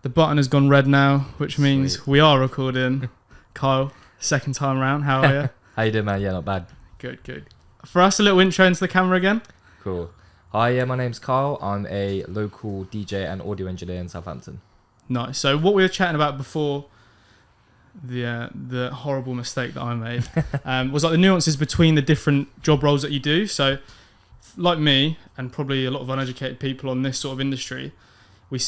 The button has gone red now, which means Sweet. we are recording. Kyle, second time round. How are you? How you doing, man? Yeah, not bad. Good. For us, a little intro into the camera again. Cool. Hi, yeah, my name's Kyle. I'm a local DJ and audio engineer in Southampton. Nice. So what we were chatting about before the horrible mistake that I made was like the nuances between the different job roles that you do. So like me and probably a lot of uneducated people on this sort of industry, I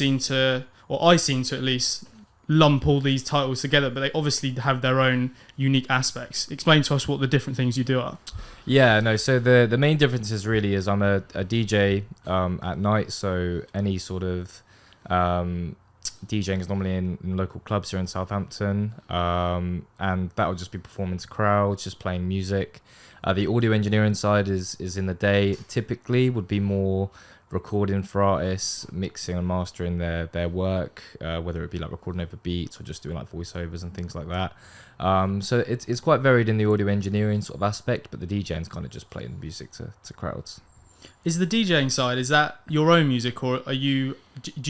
seem to at least lump all these titles together, but they obviously have their own unique aspects. Explain to us what the different things you do are. Yeah, no, so the main difference is really is I'm a DJ at night, so any sort of DJing is normally in local clubs here in Southampton, and that will just be performing to crowds, just playing music. The audio engineering side is in the day, typically would be more recording for artists, mixing and mastering their work, whether it be like recording over beats or just doing like voiceovers and things like that. So it's quite varied in the audio engineering sort of aspect, but the DJing's kind of just playing music to crowds. Is the DJing side, is that your own music, or do you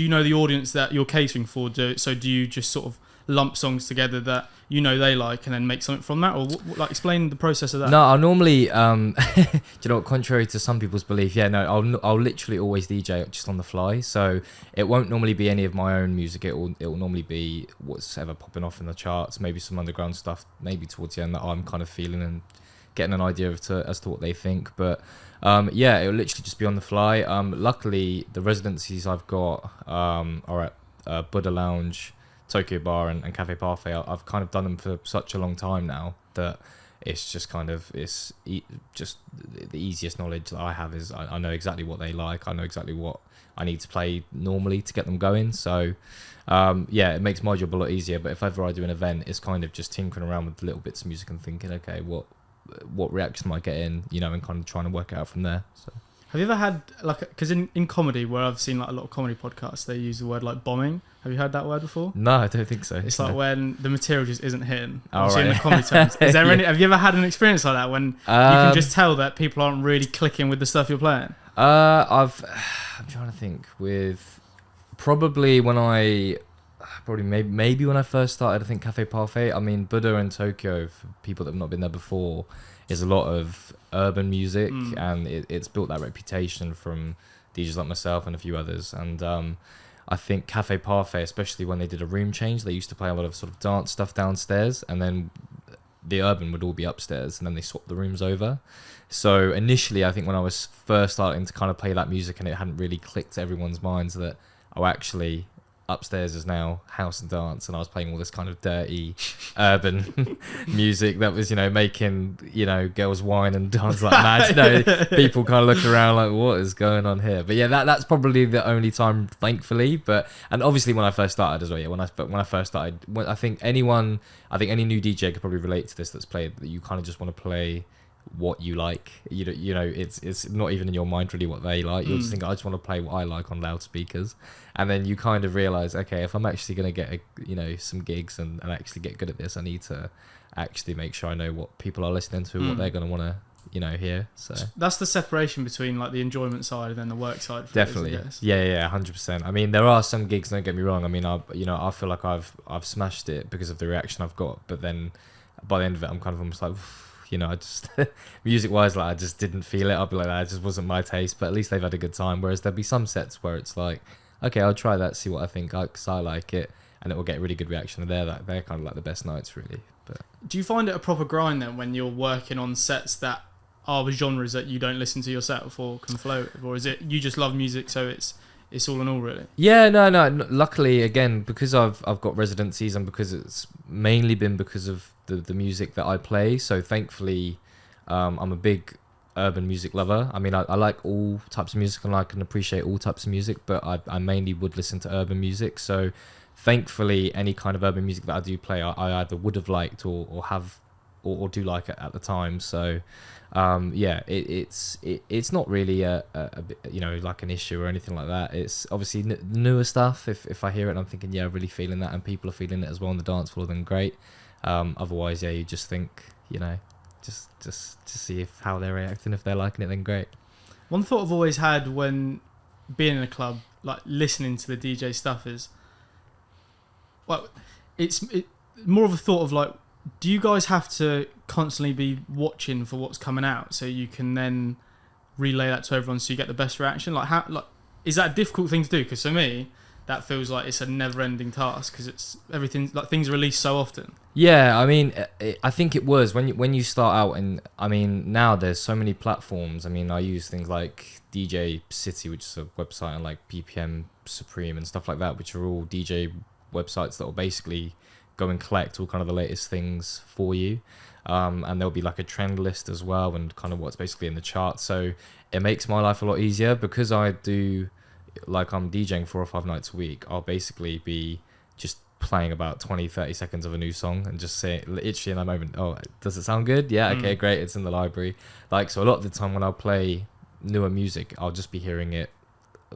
know the audience that you're catering for? Do you just sort of lump songs together that you know they like and then make something from that, or like explain the process of that? No, I'll normally, do you know what, contrary to some people's belief, I'll literally always DJ just on the fly. So it won't normally be any of my own music. It will normally be what's ever popping off in the charts, maybe some underground stuff, maybe towards the end that I'm kind of feeling and getting an idea as to what they think. But it'll literally just be on the fly. Luckily, the residencies I've got are at Buddha Lounge, Tokyo Bar and Cafe Parfait. I've kind of done them for such a long time now that it's just kind of just the easiest knowledge that I have is I know exactly what they like. I know exactly what I need to play normally to get them going. So it makes my job a lot easier. But if ever I do an event, it's kind of just tinkering around with little bits of music and thinking, okay, what reaction am I getting, and kind of trying to work it out from there. So. Have you ever had, like, because in comedy, where I've seen like a lot of comedy podcasts, they use the word like bombing. Have you heard that word before? No, I don't think so. It's like when the material just isn't hitting. Oh, right. In the comedy terms. Is there any? Have you ever had an experience like that when you can just tell that people aren't really clicking with the stuff you're playing? I'm trying to think. With probably maybe when I first started, I think Cafe Parfait. I mean, Buddha and Tokyo, for people that have not been there before, is a lot of urban music, and it's built that reputation from DJs like myself and a few others. And I think Cafe Parfait, especially when they did a room change, they used to play a lot of sort of dance stuff downstairs, and then the urban would all be upstairs, and then they swapped the rooms over. So initially, I think when I was first starting to kind of play that music, and it hadn't really clicked to everyone's minds that, actually, upstairs is now house and dance, and I was playing all this kind of dirty urban music that was making girls whine and dance like mad. People kind of look around like, what is going on here? But that's probably the only time, thankfully. And obviously when I first started as well, when I first started, I think any new DJ could probably relate to this, that's played, that you kind of just want to play what you like. It's not even in your mind really what they like. You'll just think, I just want to play what I like on loudspeakers. And then you kind of realize, okay, if I'm actually going to get some gigs and actually get good at this, I need to actually make sure I know what people are listening to, what they're going to want to hear. So that's the separation between like the enjoyment side and then the work side. Definitely. Yeah, 100%. I mean, there are some gigs, don't get me wrong. I mean, I feel like I've smashed it because of the reaction I've got, but then by the end of it, I'm kind of almost like, I just music wise, like I just didn't feel it. I'll be like, that just wasn't my taste. But at least they've had a good time. Whereas there'll be some sets where it's like, okay, I'll try that, see what I think, because I like it, and it will get a really good reaction. And they're kind of like the best nights, really. But do you find it a proper grind then when you're working on sets that are the genres that you don't listen to yourself or can flow with, or is it you just love music, so it's all in all, really? Yeah, no. Luckily, again, because I've got residencies, and because it's mainly been because of the music that I play. So thankfully, I'm a big urban music lover. I mean, I like all types of music, and I can appreciate all types of music, but I mainly would listen to urban music. So thankfully, any kind of urban music that I do play, I either would have liked or have or do like it at the time. So it's not really a like an issue or anything like that. It's obviously newer stuff. If I hear it and I'm thinking, I'm really feeling that, and people are feeling it as well on the dance floor, then great. Otherwise, you just think, just to see how they're reacting. If they're liking it, then great. One thought I've always had when being in a club, like listening to the DJ stuff, is well, it's more of a thought of like, do you guys have to constantly be watching for what's coming out so you can then relay that to everyone so you get the best reaction? Like, how, like, is that a difficult thing to do? Because for me, that feels like it's a never-ending task because it's everything, like, things are released so often. Yeah, I mean, I think it was when you start out, and I mean, now there's so many platforms. I mean, I use things like DJ City, which is a website, and like BPM Supreme and stuff like that, which are all DJ websites that will basically go and collect all kind of the latest things for you. And there'll be like a trend list as well, and kind of what's basically in the chart. So it makes my life a lot easier because I do, like, I'm DJing 4 or 5 nights a week. I'll basically be just playing about 20-30 seconds of a new song and just say literally in that moment, oh, does it sound good? Yeah, okay, great, it's in the library. Like, so a lot of the time when I'll play newer music, I'll just be hearing it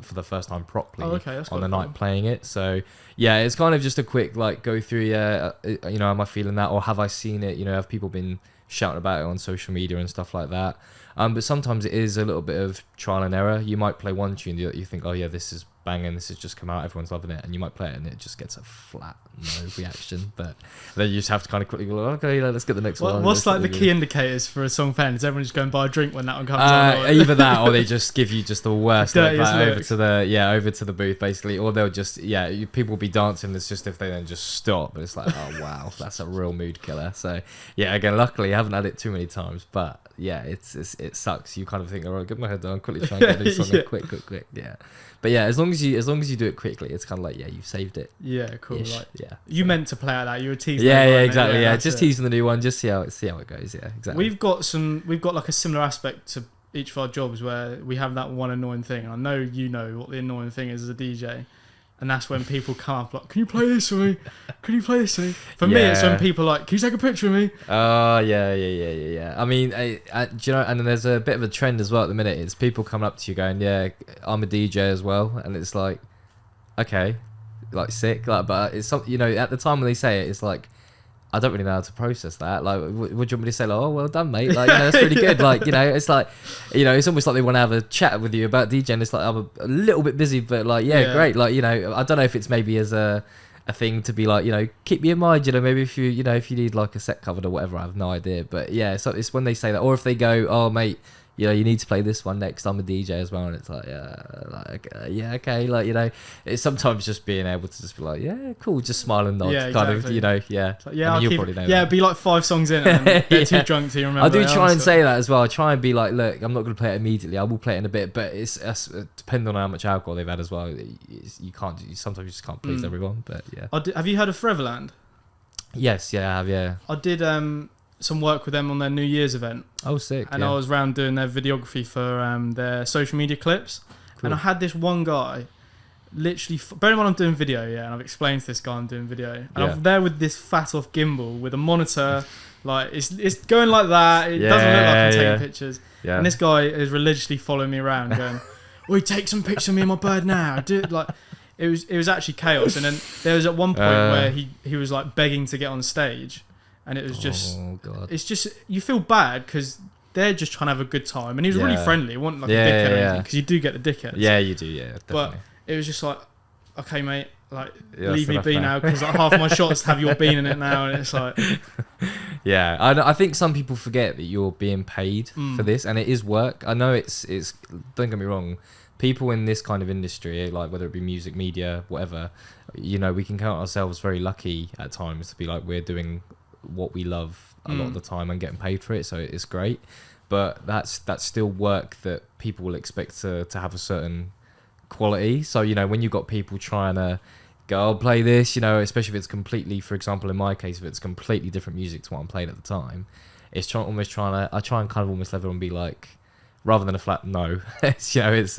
for the first time properly on the night playing it. So yeah, it's kind of just a quick like go through, you know, am I feeling that, or have I seen it, you know, have people been shouting about it on social media and stuff like that. But sometimes it is a little bit of trial and error. You might play one tune that you think, oh yeah, this is banging, this has just come out, everyone's loving it, and you might play it and it just gets a flat no reaction. But then you just have to kind of quickly go, okay, let's get the next one. What's like the key indicators for a song fan? Is everyone just go and buy a drink when that one comes on? Either that, or they just give you just the worst like that lyrics. over to the booth basically, or they'll just people will be dancing. It's just if they then just stop, but it's like, oh wow, that's a real mood killer. So yeah, again, luckily I haven't had it too many times, but yeah, it sucks. You kind of think, all right, get my head down, quickly try and get this song quick. Yeah, but yeah, as long as you do it quickly, it's kind of like, yeah, you've saved it. Yeah, cool. Ish. Like, yeah, you meant to play like that. You were teasing. Yeah, exactly. Yeah, just teasing the new one, just see how it goes. Yeah, exactly. We've got like a similar aspect to each of our jobs where we have that one annoying thing. And I know you know what the annoying thing is as a DJ. And that's when people come up like, can you play this for me? Can you play this for me? For me, it's when people are like, can you take a picture of me? Oh, yeah. I mean, do you know, and then there's a bit of a trend as well at the minute. It's people coming up to you going, yeah, I'm a DJ as well. And it's like, okay, like sick. Like, but it's something, you know, at the time when they say it, it's like, I don't really know how to process that. Like, would you want me to say, like, oh, well done, mate? Like, you know, that's really good. Like, you know, it's like, you know, it's almost like they want to have a chat with you about DJing. It's like, I'm a little bit busy, but like, yeah, great. Like, you know, I don't know if it's maybe as a thing to be like, you know, keep me in mind, you know, maybe if you know, if you need like a set covered or whatever, I have no idea. But yeah, so it's when they say that, or if they go, oh, mate, you know, you need to play this one next. I'm a DJ as well, and it's like, yeah, okay, like, you know, it's sometimes just being able to just be like, yeah, cool, just smile and nod, kind of, you know, yeah. Like, yeah, I mean, you'll probably know. Yeah, it'd be like 5 songs in, and they're too drunk to remember. I do try and say that as well. I try and be like, look, I'm not going to play it immediately. I will play it in a bit, but it's depending on how much alcohol they've had as well. You can't. Sometimes you just can't please everyone. But yeah. Have you heard of Foreverland? Yes, yeah, I have. Yeah. I did some work with them on their New Year's event. Oh, sick. And I was around doing their videography for their social media clips. Cool. And I had this one guy, literally, bear in mind I'm doing video, and I've explained to this guy I'm doing video. And I'm there with this fat off gimbal with a monitor, like, it's going like that. It doesn't look like I'm taking pictures. Yeah. And this guy is religiously following me around going, "Oi, take some pictures of me and my bird now." Like, it was actually chaos. And then there was at one point where he was like begging to get on stage. And it was just, it's just, you feel bad because they're just trying to have a good time. And he was really friendly. It wasn't like a dickhead or anything, because you do get the dickheads. Yeah, you do, yeah, definitely. But it was just like, okay, mate, like, leave me be now, because like, half my shots have your bean in it now. And it's like... Yeah, I think some people forget that you're being paid for this, and it is work. I know it's don't get me wrong, people in this kind of industry, like whether it be music, media, whatever, you know, we can count ourselves very lucky at times to be like, we're doing what we love a lot of the time and getting paid for it, so it's great. But that's still work that people will expect to have a certain quality. So, you know, when you've got people trying to go, I'll play this, you know, especially if it's completely, for example, in my case, if it's completely different music to what I'm playing at the time, I try and kind of almost level and be like, rather than a flat no, you know, it's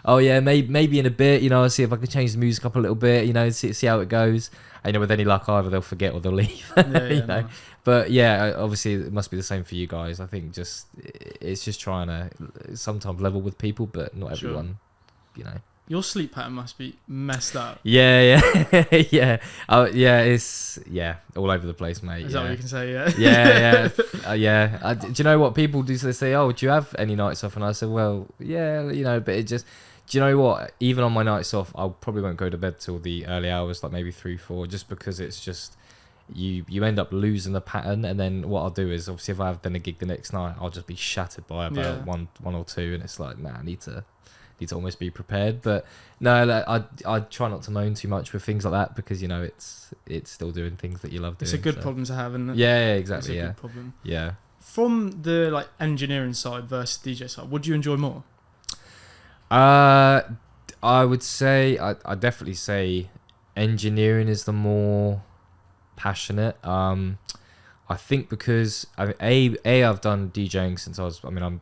oh yeah, maybe in a bit, you know, I'll see if I can change the music up a little bit, you know, see how it goes. And, you know, with any luck, either they'll forget or they'll leave. You know? Nice. But yeah, obviously it must be the same for you guys. I think it's just trying to sometimes level with people, but not everyone, you know. Your sleep pattern must be messed up. Yeah. It's all over the place, mate. Is that what you can say? Do you know what people do? They say, "Oh, do you have any nights off?" And I said, "Well, yeah, you know," but it just Do you know what? Even on my nights off, I probably won't go to bed till the early hours, like maybe 3, 4, just because it's just you end up losing the pattern. And then what I'll do is, obviously, if I have then a gig the next night, I'll just be shattered by about one or two, and it's like, nah, I need to almost be prepared. But no, like, I try not to moan too much with things like that, because it's still doing things that you love doing. It's a good problem to have, isn't it? Yeah, exactly. It's a good problem. Yeah. From the like engineering side versus DJ side, what do you enjoy more? I would say I definitely say engineering is the more passionate. I think because I've done DJing since I'm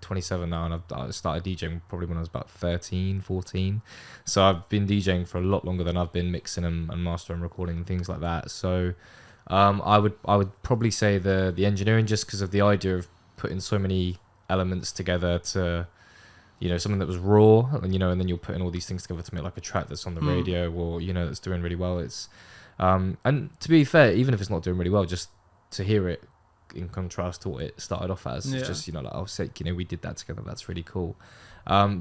27 now, and I started DJing probably when I was about 13, 14. So I've been DJing for a lot longer than I've been mixing and mastering, recording and things like that. So I would probably say the engineering, just because of the idea of putting so many elements together to, something that was raw, and and then you're putting all these things together to make like a track that's on the radio, or that's doing really well. It's and to be fair, even if it's not doing really well, just to hear it in contrast to what it started off as, it's just like, oh, sick, we did that together, that's really cool.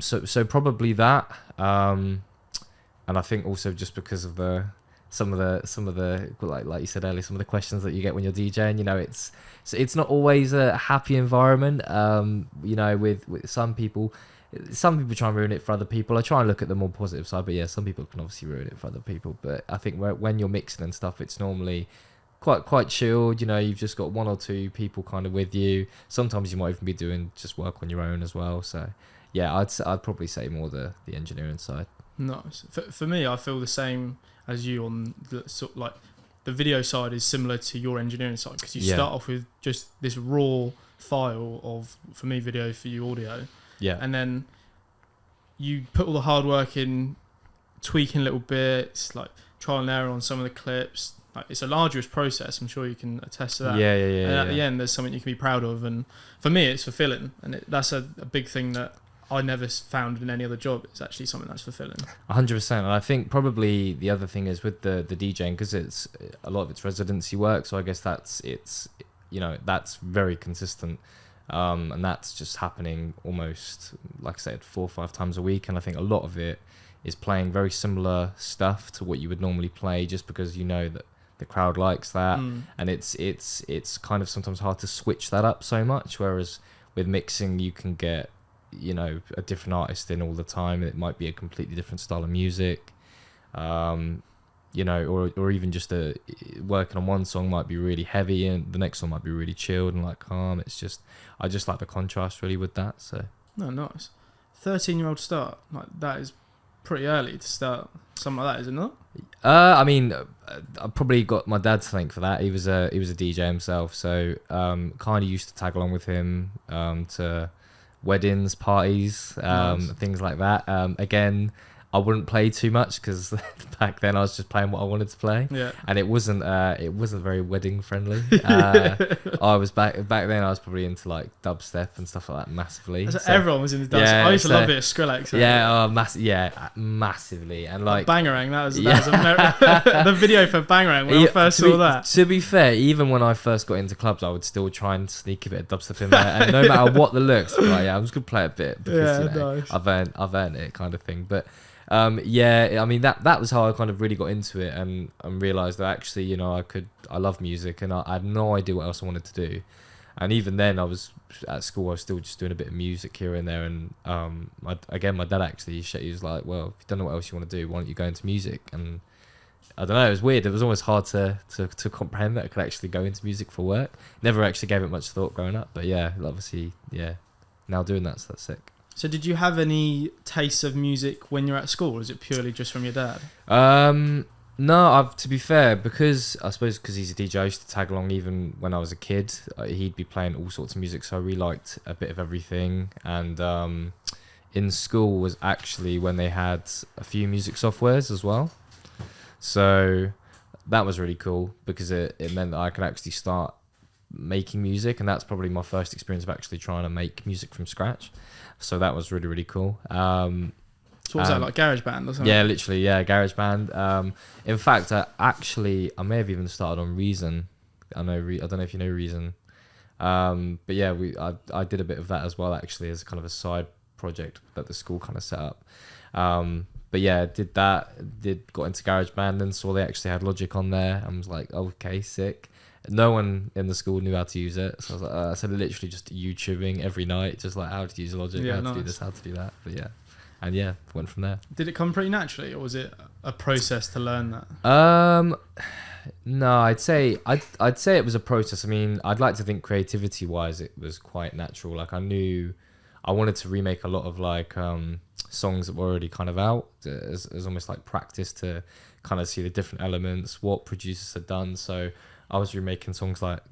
So probably that, and I think also just because of some of the like you said earlier, some of the questions that you get when you're DJing, it's not always a happy environment. With some people try and ruin it for other people. I try and look at the more positive side, but yeah, some people can obviously ruin it for other people. But I think when you're mixing and stuff, it's normally quite chilled. You've just got one or two people kind of with you. Sometimes you might even be doing just work on your own as well. So yeah, I'd probably say more the engineering side. Nice. For me, I feel the same as you on the sort, like the video side is similar to your engineering side, because you start off with just this raw file of, for me, video, for you, audio. Yeah. And then you put all the hard work in, tweaking little bits, like trial and error on some of the clips. Like, it's a arduous process. I'm sure you can attest to that. Yeah. And at the end, there's something you can be proud of. And for me, it's fulfilling. And that's a big thing that I never found in any other job. It's actually something that's fulfilling. 100%. And I think probably the other thing is with the DJing, because it's a lot of it's residency work. So I guess that's very consistent. And that's just happening almost, like I said, 4 or 5 times a week. And I think a lot of it is playing very similar stuff to what you would normally play, just because that the crowd likes that. And it's kind of sometimes hard to switch that up so much. Whereas with mixing, you can get, a different artist in all the time. It might be a completely different style of music. Or even just working on one song might be really heavy and the next song might be really chilled and like calm. I just like the contrast really with that. So no, nice. 13-year-old start, like that is pretty early to start something like that, isn't it? I probably got my dad to thank for that. He was a DJ himself, so kind of used to tag along with him to weddings, parties, Nice. things like that. Again, I wouldn't play too much because back then I was just playing what I wanted to play, and it wasn't very wedding friendly. I was back then. I was probably into like dubstep and stuff like that massively. So everyone was into dubstep. Yeah, I used to love a bit of Skrillex. Massively, and like Bangarang. That was the video for Bangarang when I first saw that. To be fair, even when I first got into clubs, I would still try and sneak a bit of dubstep in there, and no matter what the looks, like, I'm just gonna play a bit because nice. I've earned it, kind of thing. But that was how I kind of really got into it and realised that actually, I love music, and I had no idea what else I wanted to do. And even then, I was at school, I was still just doing a bit of music here and there. And my dad actually, he was like, well, if you don't know what else you want to do, why don't you go into music? And I don't know, it was weird. It was almost hard to comprehend that I could actually go into music for work. Never actually gave it much thought growing up. But yeah, obviously, now doing that, so that's sick. So did you have any tastes of music when you're at school, or is it purely just from your dad? No, to be fair, because he's a DJ, I used to tag along even when I was a kid. He'd be playing all sorts of music, so I really liked a bit of everything. And in school was actually when they had a few music softwares as well. So that was really cool because it meant that I could actually start making music, and that's probably my first experience of actually trying to make music from scratch. So that was really, really cool. So what was that, like GarageBand or something? Yeah, literally, GarageBand. In fact, I may have even started on Reason. I don't know if you know Reason. But yeah, I did a bit of that as well, actually, as kind of a side project that the school kind of set up. But yeah, got into GarageBand and saw they actually had Logic on there. I was like, okay, sick. No one in the school knew how to use it, so I was like, so literally just YouTubing every night, just like how to use Logic, how to do this, how to do that. But yeah, and yeah, went from there. Did it come pretty naturally, or was it a process to learn that? No, I'd say it was a process. I mean, I'd like to think creativity wise, it was quite natural. Like I knew I wanted to remake a lot of like songs that were already kind of out as almost like practice to kind of see the different elements, what producers had done. So I was remaking songs like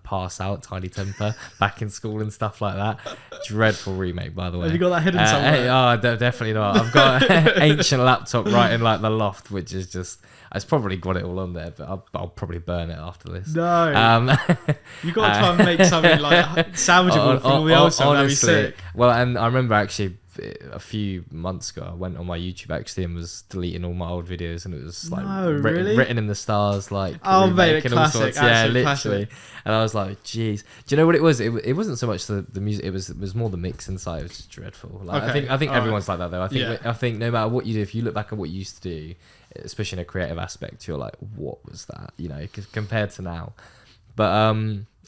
Pass Out, Tiny Temper back in school and stuff like that. Dreadful remake, by the way. Have you got that hidden somewhere? Definitely not. I've got an ancient laptop right in like the loft, which is just, it's probably got it all on there, but I'll probably burn it after this. No. You got to try and make something like salvageable from all the old stuff. That'd be sick. Well, and I remember actually a few months ago I went on my YouTube actually and was deleting all my old videos, and it was like written in the stars, like mate, classic, yeah, literally classic. And I was like, geez, do you know what it was? It wasn't so much the music, it was more the mix inside. It was just dreadful. Like, I think everyone's like that though. I think no matter what you do, if you look back at what you used to do, especially in a creative aspect, you're like, what was that, you know, compared to now. But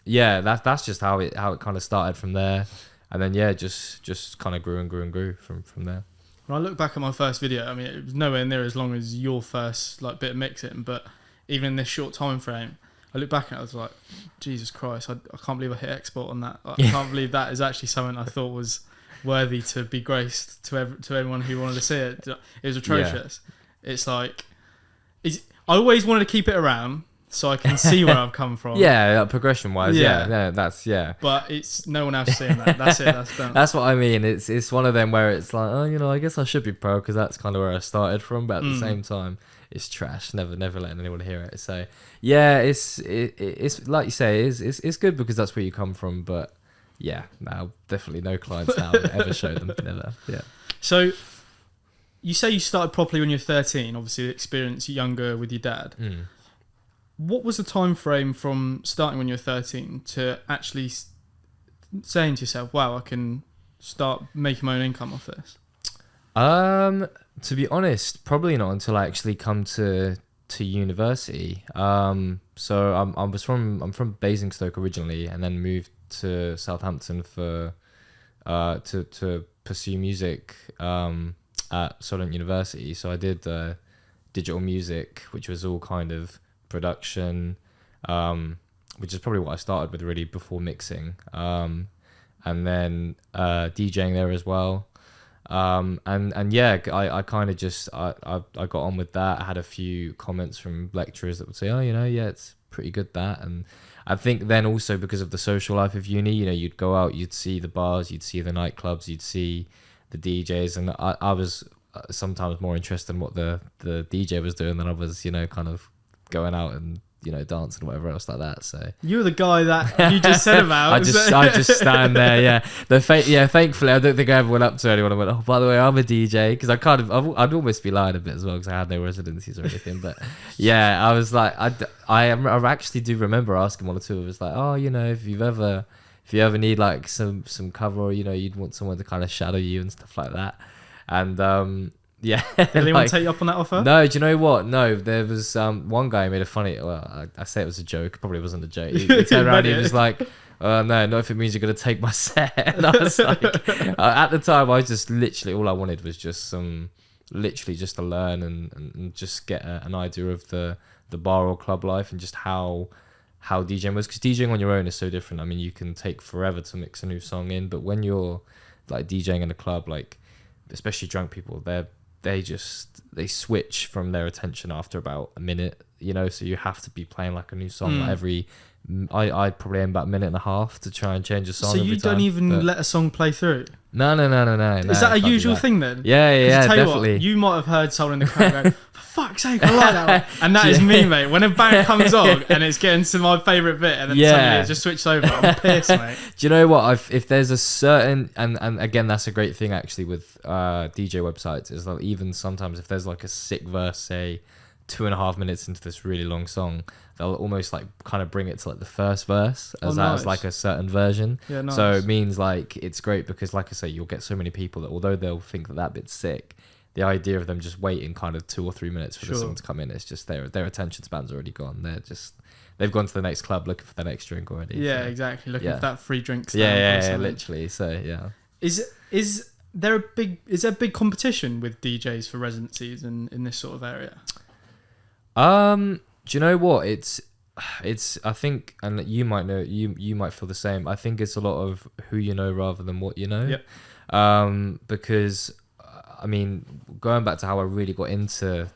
yeah, that's just how it kind of started from there. And then yeah, just kind of grew and grew from there. When I look back at my first video, I mean, it was nowhere near as long as your first like bit of mixing, but even in this short time frame, I look back and I was like, Jesus Christ, I can't believe I hit export on that. I can't believe that is actually something I thought was worthy to be graced to everyone who wanted to see it. It was atrocious. Yeah. It's like, I always wanted to keep it around so I can see where I've come from. Yeah, progression wise. Yeah, that's But it's no one else seeing that. That's it. That's done. That's what I mean. It's one of them where it's like, oh, you know, I guess I should be pro because that's kind of where I started from. But at the same time, it's trash. Never letting anyone hear it. So yeah, it's like you say, it's good because that's where you come from. But yeah, now definitely no clients now ever show them. Never. Yeah. So you say you started properly when you're 13. Obviously, the experience younger with your dad. What was the time frame from starting when you were 13 to actually saying to yourself, wow, I can start making my own income off this? To be honest, probably not until I actually come to university. So I'm from Basingstoke originally, and then moved to Southampton for to pursue music at Solent University. So I did digital music, which was all kind of production, which is probably what I started with really before mixing, and then DJing there as well, and yeah, I kind of just I got on with that. I had a few comments from lecturers that would say, oh, you know, yeah, it's pretty good that. And I think then also because of the social life of uni, you know, you'd go out, you'd see the bars, you'd see the nightclubs, you'd see the DJs, and I was sometimes more interested in what the DJ was doing than I was, you know, kind of going out and, you know, dancing and whatever else like that. So you're the guy that you just said about. I just stand there. Yeah, thankfully I don't think I ever went up to anyone and went, oh, by the way, I'm a DJ, because I'd almost be lying a bit as well because I had no residencies or anything. But yeah, I was like, I actually do remember asking one or two of us like, oh, you know, if you ever need like some cover, or, you know, you'd want someone to kind of shadow you and stuff like that. And yeah. Did anyone take you up on that offer? No, do you know what? No, there was one guy who made a funny, well, I say it was a joke, probably wasn't a joke. He turned around and he was like, no, not if it means you're going to take my set. And I was like, at the time, I was just literally, all I wanted was just literally just to learn and just get an idea of the bar or club life and just how DJing was. Because DJing on your own is so different. I mean, you can take forever to mix a new song in, but when you're like DJing in a club, like, especially drunk people, they switch from their attention after about a minute, you know, so you have to be playing like a new song every I'd probably aim about a minute and a half to try and change a song. So you don't even let a song play through? No. Is that a usual thing then? Yeah, definitely. What, you might have heard someone in the crowd going, for fuck's sake, I like that one. And that is me, mate. When a bang comes on and it's getting to my favourite bit and then suddenly it just switched over, I'm pissed, mate. Do you know what? If there's a certain, and again, that's a great thing actually with DJ websites, is that even sometimes if there's like a sick verse, say, 2.5 minutes into this really long song, they'll almost like kind of bring it to like the first verse as nice. like a certain version. Yeah, nice. So it means like it's great because, like I say, you'll get so many people that although they'll think that bit's sick, the idea of them just waiting kind of 2 or 3 minutes for the song to come in, it's just their attention span's already gone. They've gone to the next club looking for their next drink already. Yeah, so. Looking for that free drink. Yeah, literally. So yeah. Is there a big competition with DJs for residencies in this sort of area? Do you know what? It's I think, and you might know, you might feel the same. I think it's a lot of who you know rather than what you know. Yep. Because I mean, going back to how I really got into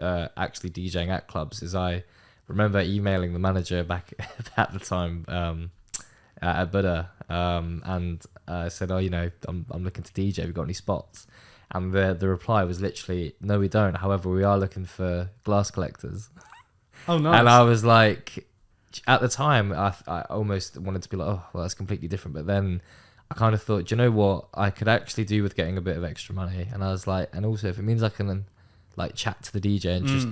actually DJing at clubs is I remember emailing the manager back at the time at Buddha and said, I'm looking to DJ. Have you got any spots? And the reply was literally, no, we don't. However, we are looking for glass collectors. Oh, nice. And I was like, at the time, I almost wanted to be like, oh, well, that's completely different. But then I kind of thought, do you know what? I could actually do with getting a bit of extra money. And I was like, and also if it means I can like chat to the DJ and just,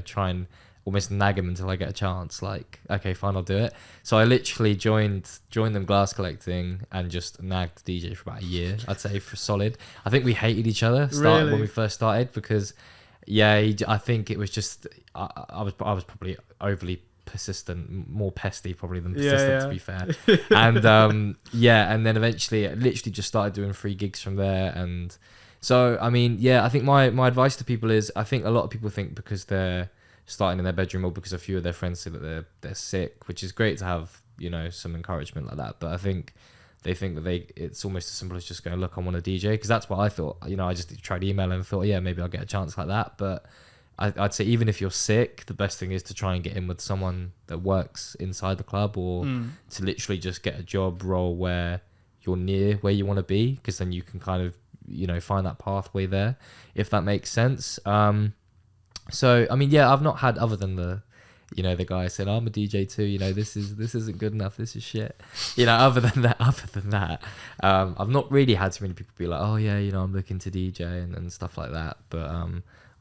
try and almost nag him until I get a chance, like, okay, fine, I'll do it. So I literally joined them glass collecting and just nagged the DJ for about a year, I'd say, for solid. I think we hated each other when we first started because, I think it was just, I was probably overly persistent, more pesty probably than persistent, to be fair. And and then eventually I literally just started doing free gigs from there. And so, I mean, I think my advice to people is, I think a lot of people think because they're starting in their bedroom or because a few of their friends say that they're sick, which is great to have, some encouragement like that. But I think they think that it's almost as simple as just going, look, I want a DJ, because that's what I thought. I just tried emailing and thought, maybe I'll get a chance like that. But I'd say even if you're sick, the best thing is to try and get in with someone that works inside the club, or to literally just get a job role where you're near where you want to be, because then you can kind of, find that pathway there, if that makes sense. So, I mean, I've not had, other than the guy saying, I'm a DJ too, this isn't good enough, this is shit. Other than that, I've not really had too many people be like, oh yeah, I'm looking to DJ and stuff like that. But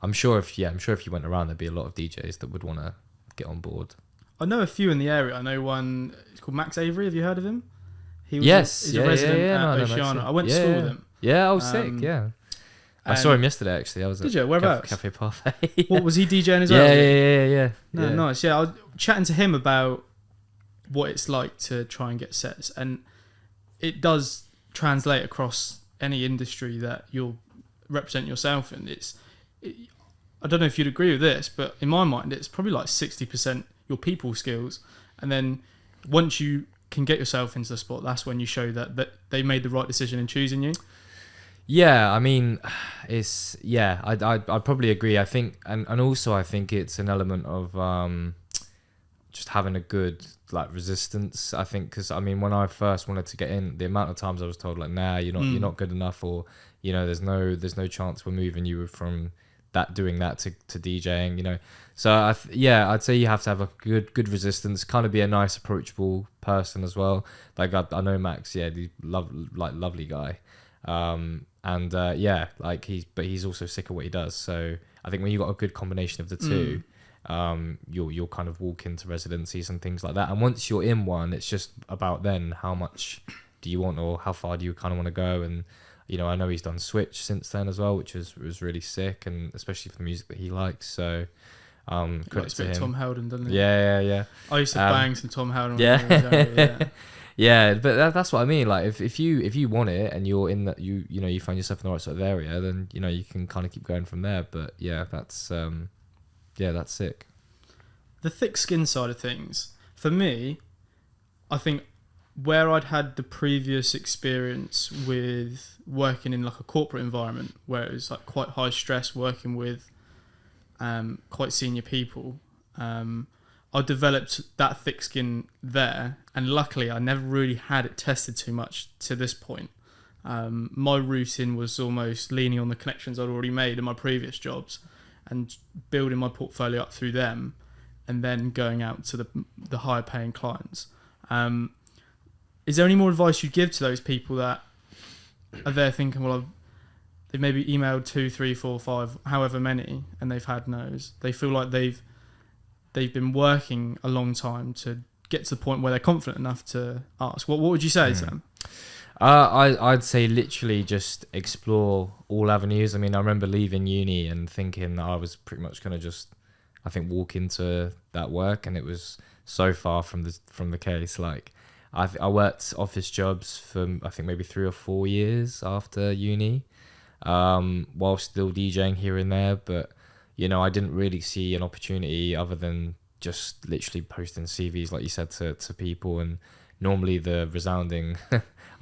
I'm sure if you went around, there'd be a lot of DJs that would want to get on board. I know a few in the area. I know one, it's called Max Avery. Have you heard of him? He's a resident at Oceana. I went to school with him. Yeah, I was sick, yeah. I saw him yesterday, actually. Did you? Whereabouts? Cafe Parfait. What, was he DJing as well? Yeah. No, nice. Yeah, I was chatting to him about what it's like to try and get sets, and it does translate across any industry that you'll represent yourself in. I don't know if you'd agree with this, but in my mind, it's probably like 60% your people skills, and then once you can get yourself into the spot, that's when you show that they made the right decision in choosing you. Yeah, I mean, I'd probably agree. I think, and also I think it's an element of just having a good like resistance. I think because I mean, when I first wanted to get in, the amount of times I was told like, nah, you're not good enough, or there's no chance we're moving you from doing that to DJing. So I'd say you have to have a good resistance, kind of be a nice, approachable person as well. Like I know Max, the lovely guy. He's also sick of what he does. So I think when you got a good combination of the two, you'll kind of walk into residencies and things like that. And once you're in one, it's just about then how much do you want, or how far do you kind of want to go. And I know he's done Switch since then as well, which was really sick, and especially for the music that he likes. So credit to him. Tom Howden, doesn't he? Yeah. I used to bang some Tom Howden. Yeah. Yeah, but that's what I mean. Like, if you want it and you're in that, you find yourself in the right sort of area, then you can kind of keep going from there. But that's sick. The thick skin side of things, for me, I think where I'd had the previous experience with working in like a corporate environment where it was like quite high stress, working with quite senior people. I developed that thick skin there, and luckily I never really had it tested too much to this point. My routine was almost leaning on the connections I'd already made in my previous jobs and building my portfolio up through them, and then going out to the higher paying clients. Is there any more advice you'd give to those people that are there thinking, well, they've maybe emailed 2, 3, 4, 5, however many, and they've had no's. They feel like they've been working a long time to get to the point where they're confident enough to ask. What would you say to them? I'd say literally just explore all avenues. I mean, I remember leaving uni and thinking that I was pretty much going to just, I think, walk into that work, and it was so far from the case. Like, I worked office jobs for I think maybe 3 or 4 years after uni, while still DJing here and there. But I didn't really see an opportunity other than just literally posting CVs, like you said, to people. And normally the resounding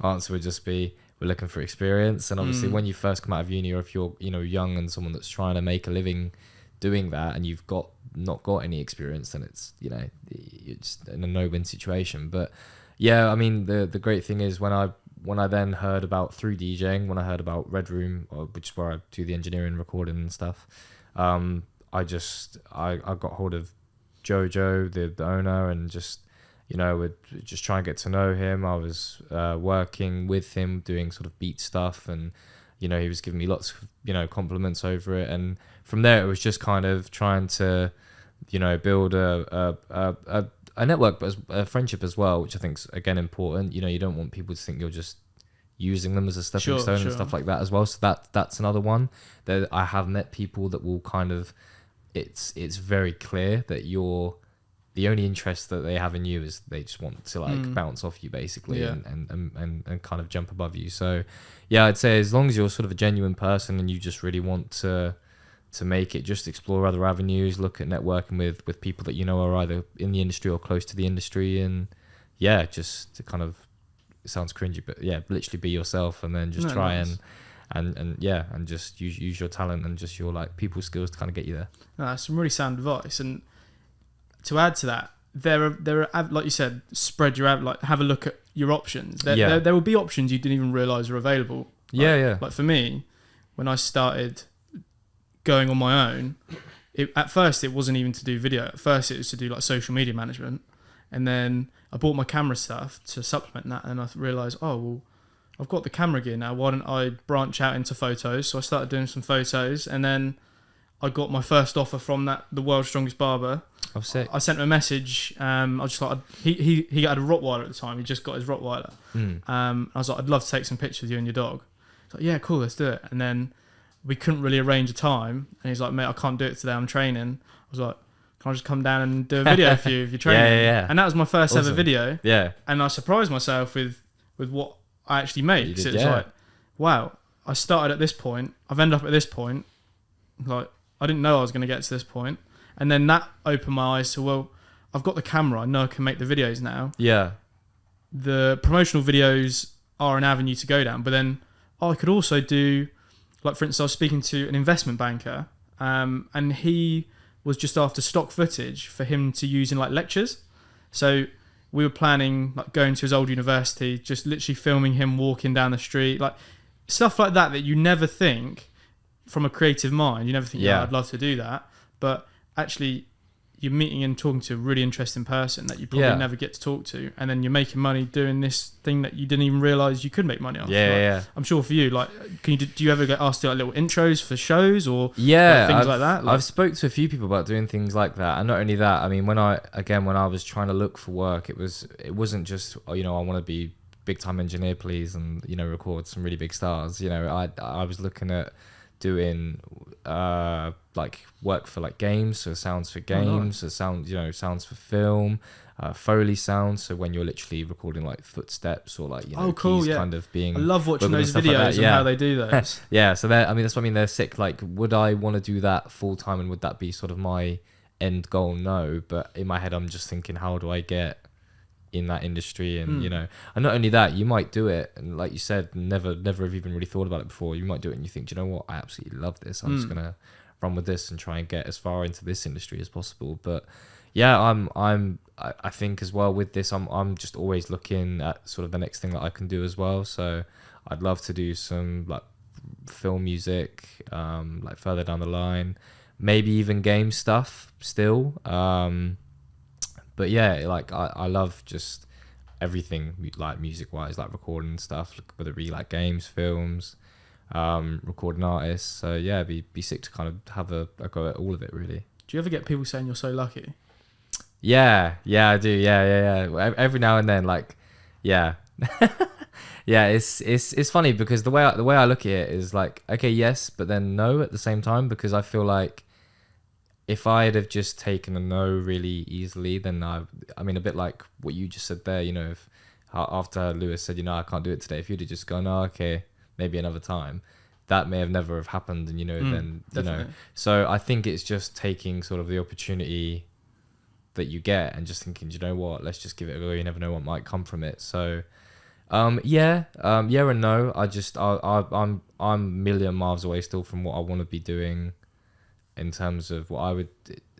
answer would just be, we're looking for experience. And obviously when you first come out of uni, or if you're young and someone that's trying to make a living doing that, and you've not got any experience, then it's it's in a no-win situation. But yeah, I mean, the great thing is when I then heard about, through DJing, when I heard about Red Room, which is where I do the engineering, recording and stuff, I got hold of Jojo, the owner, and just would just try and get to know him. I was working with him doing sort of beat stuff, and he was giving me lots of compliments over it. And from there it was just kind of trying to build a network, but a friendship as well, which I think is again important. You don't want people to think you're just using them as a stepping stone and stuff like that as well. So that's another one that I have met people that will kind of, it's very clear that the only interest that they have in you is they just want to bounce off you basically, and kind of jump above you. So yeah, I'd say as long as you're sort of a genuine person and you just really want to make it, just explore other avenues, look at networking with people that are either in the industry or close to the industry, and yeah, just to kind of, it sounds cringy, but yeah, literally be yourself, and then just try and just use your talent and just your people skills to kind of get you there. No, that's some really sound advice. And to add to that, there are like you said, spread your have a look at your options. There will be options you didn't even realize are available. Like for me, when I started going on my own, at first it wasn't even to do video. At first it was to do social media management, and then I bought my camera stuff to supplement that, and I realized, oh well, I've got the camera gear now, why don't I branch out into photos? So I started doing some photos, and then I got my first offer from the world's strongest barber. Oh, sick. I sent him a message. I just thought he had a Rottweiler at the time. He just got his Rottweiler. I was like, I'd love to take some pictures of you and your dog. He's like, yeah, cool, let's do it. And then we couldn't really arrange a time, and he's like, mate, I can't do it today, I'm training. I was like, can I just come down and do a video for you if you're training? Yeah. And that was my first ever video. Yeah. And I surprised myself with what I actually made. Because it was like, wow, I started at this point, I've ended up at this point. Like, I didn't know I was going to get to this point. And then that opened my eyes to, well, I've got the camera, I know I can make the videos now. Yeah. The promotional videos are an avenue to go down, but then I could also do, for instance, I was speaking to an investment banker, and he was just after stock footage for him to use in lectures. So we were planning going to his old university, just literally filming him walking down the street, stuff like that you never think from a creative mind. You never think, I'd love to do that. But actually, you're meeting and talking to a really interesting person that you probably never get to talk to, and then you're making money doing this thing that you didn't even realize you could make money off. I'm sure for you, do you ever get asked to do little intros for shows or things like that? I've spoke to a few people about doing things like that, and not only that. I mean, when I was trying to look for work, it wasn't just I want to be big time engineer, please, and record some really big stars. I was looking at doing work for games, so sounds for games, so sounds for film, Foley sounds, so when you're literally recording footsteps or keys kind of being, I love watching those videos and how they do those. So that's what I mean, they're sick. Would I want to do that full time, and would that be sort of my end goal? No, but in my head I'm just thinking, how do I get in that industry? And and not only that, you might do it and like you said, never have even really thought about it before. You might do it and you think, do you know what, I absolutely love this, I'm just gonna run with this and try and get as far into this industry as possible. But I think as well with this, I'm just always looking at sort of the next thing that I can do as well. So I'd love to do some film music further down the line, maybe even game stuff still. But yeah, I love just everything music wise, recording stuff, whether it be games, films, recording artists. So yeah, be sick to kind of have a go at all of it, really. Do you ever get people saying you're so lucky? Yeah, I do. Yeah. Every now and then, like, yeah. Yeah, it's funny because the way I look at it is like, okay, yes, but then no at the same time, because I feel like if I'd have just taken a no really easily, then I mean, a bit like what you just said there, you know, if after Lewis said, you know, I can't do it today, if you'd have just gone, oh, okay, maybe another time, that may have never have happened, and, you know, then, definitely. you know, so I think it's just taking sort of the opportunity that you get and just thinking, do you know what, let's just give it a go, you never know what might come from it. So yeah and no. I'm a million miles away still from what I want to be doing in terms of what I would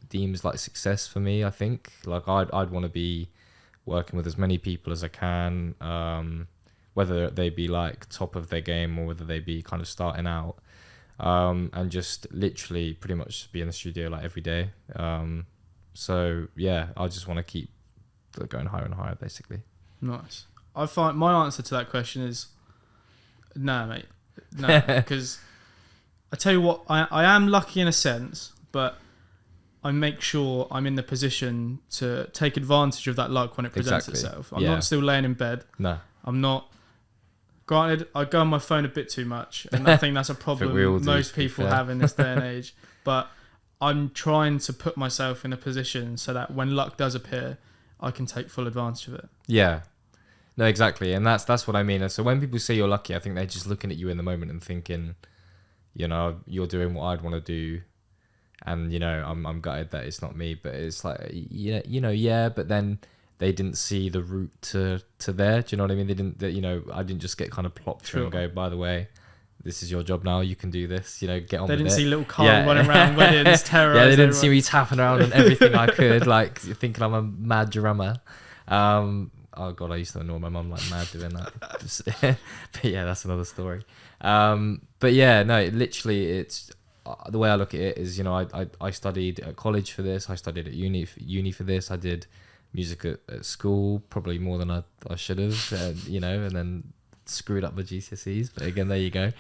deem as like success for me. I think like I'd want to be working with as many people as I can, whether they be like top of their game or whether they be kind of starting out, and just literally pretty much be in the studio like every day. So yeah, I just want to keep going higher and higher, basically. Nice. I find my answer to that question is no, mate. No, because I tell you what, I am lucky in a sense, but I make sure I'm in the position to take advantage of that luck when it presents itself. I'm not still laying in bed. No. I'm not. Granted, I go on my phone a bit too much, and I think that's a problem most people have in this day and age. But I'm trying to put myself in a position so that when luck does appear, I can take full advantage of it. Yeah. No, exactly. And that's what I mean. So when people say you're lucky, I think they're just looking at you in the moment and thinking, you know, you're doing what I'd want to do. And, you know, I'm gutted that it's not me. But it's like, yeah, but then they didn't see the route to there. Do you know what I mean? I didn't just get kind of plopped through and go, by the way, this is your job now. You can do this. You know, get on with it. They didn't see little Carl running around weddings, terrorizing. Yeah, they didn't see me tapping around on everything I could, like thinking I'm a mad drummer. Oh God, I used to annoy my mum like mad doing that. But yeah, that's another story. But yeah, no, it's the way I look at it is, you know, I studied at college for this. I studied at uni for this. I did music at school, probably more than I should have, you know, and then screwed up my GCSEs. But again, there you go.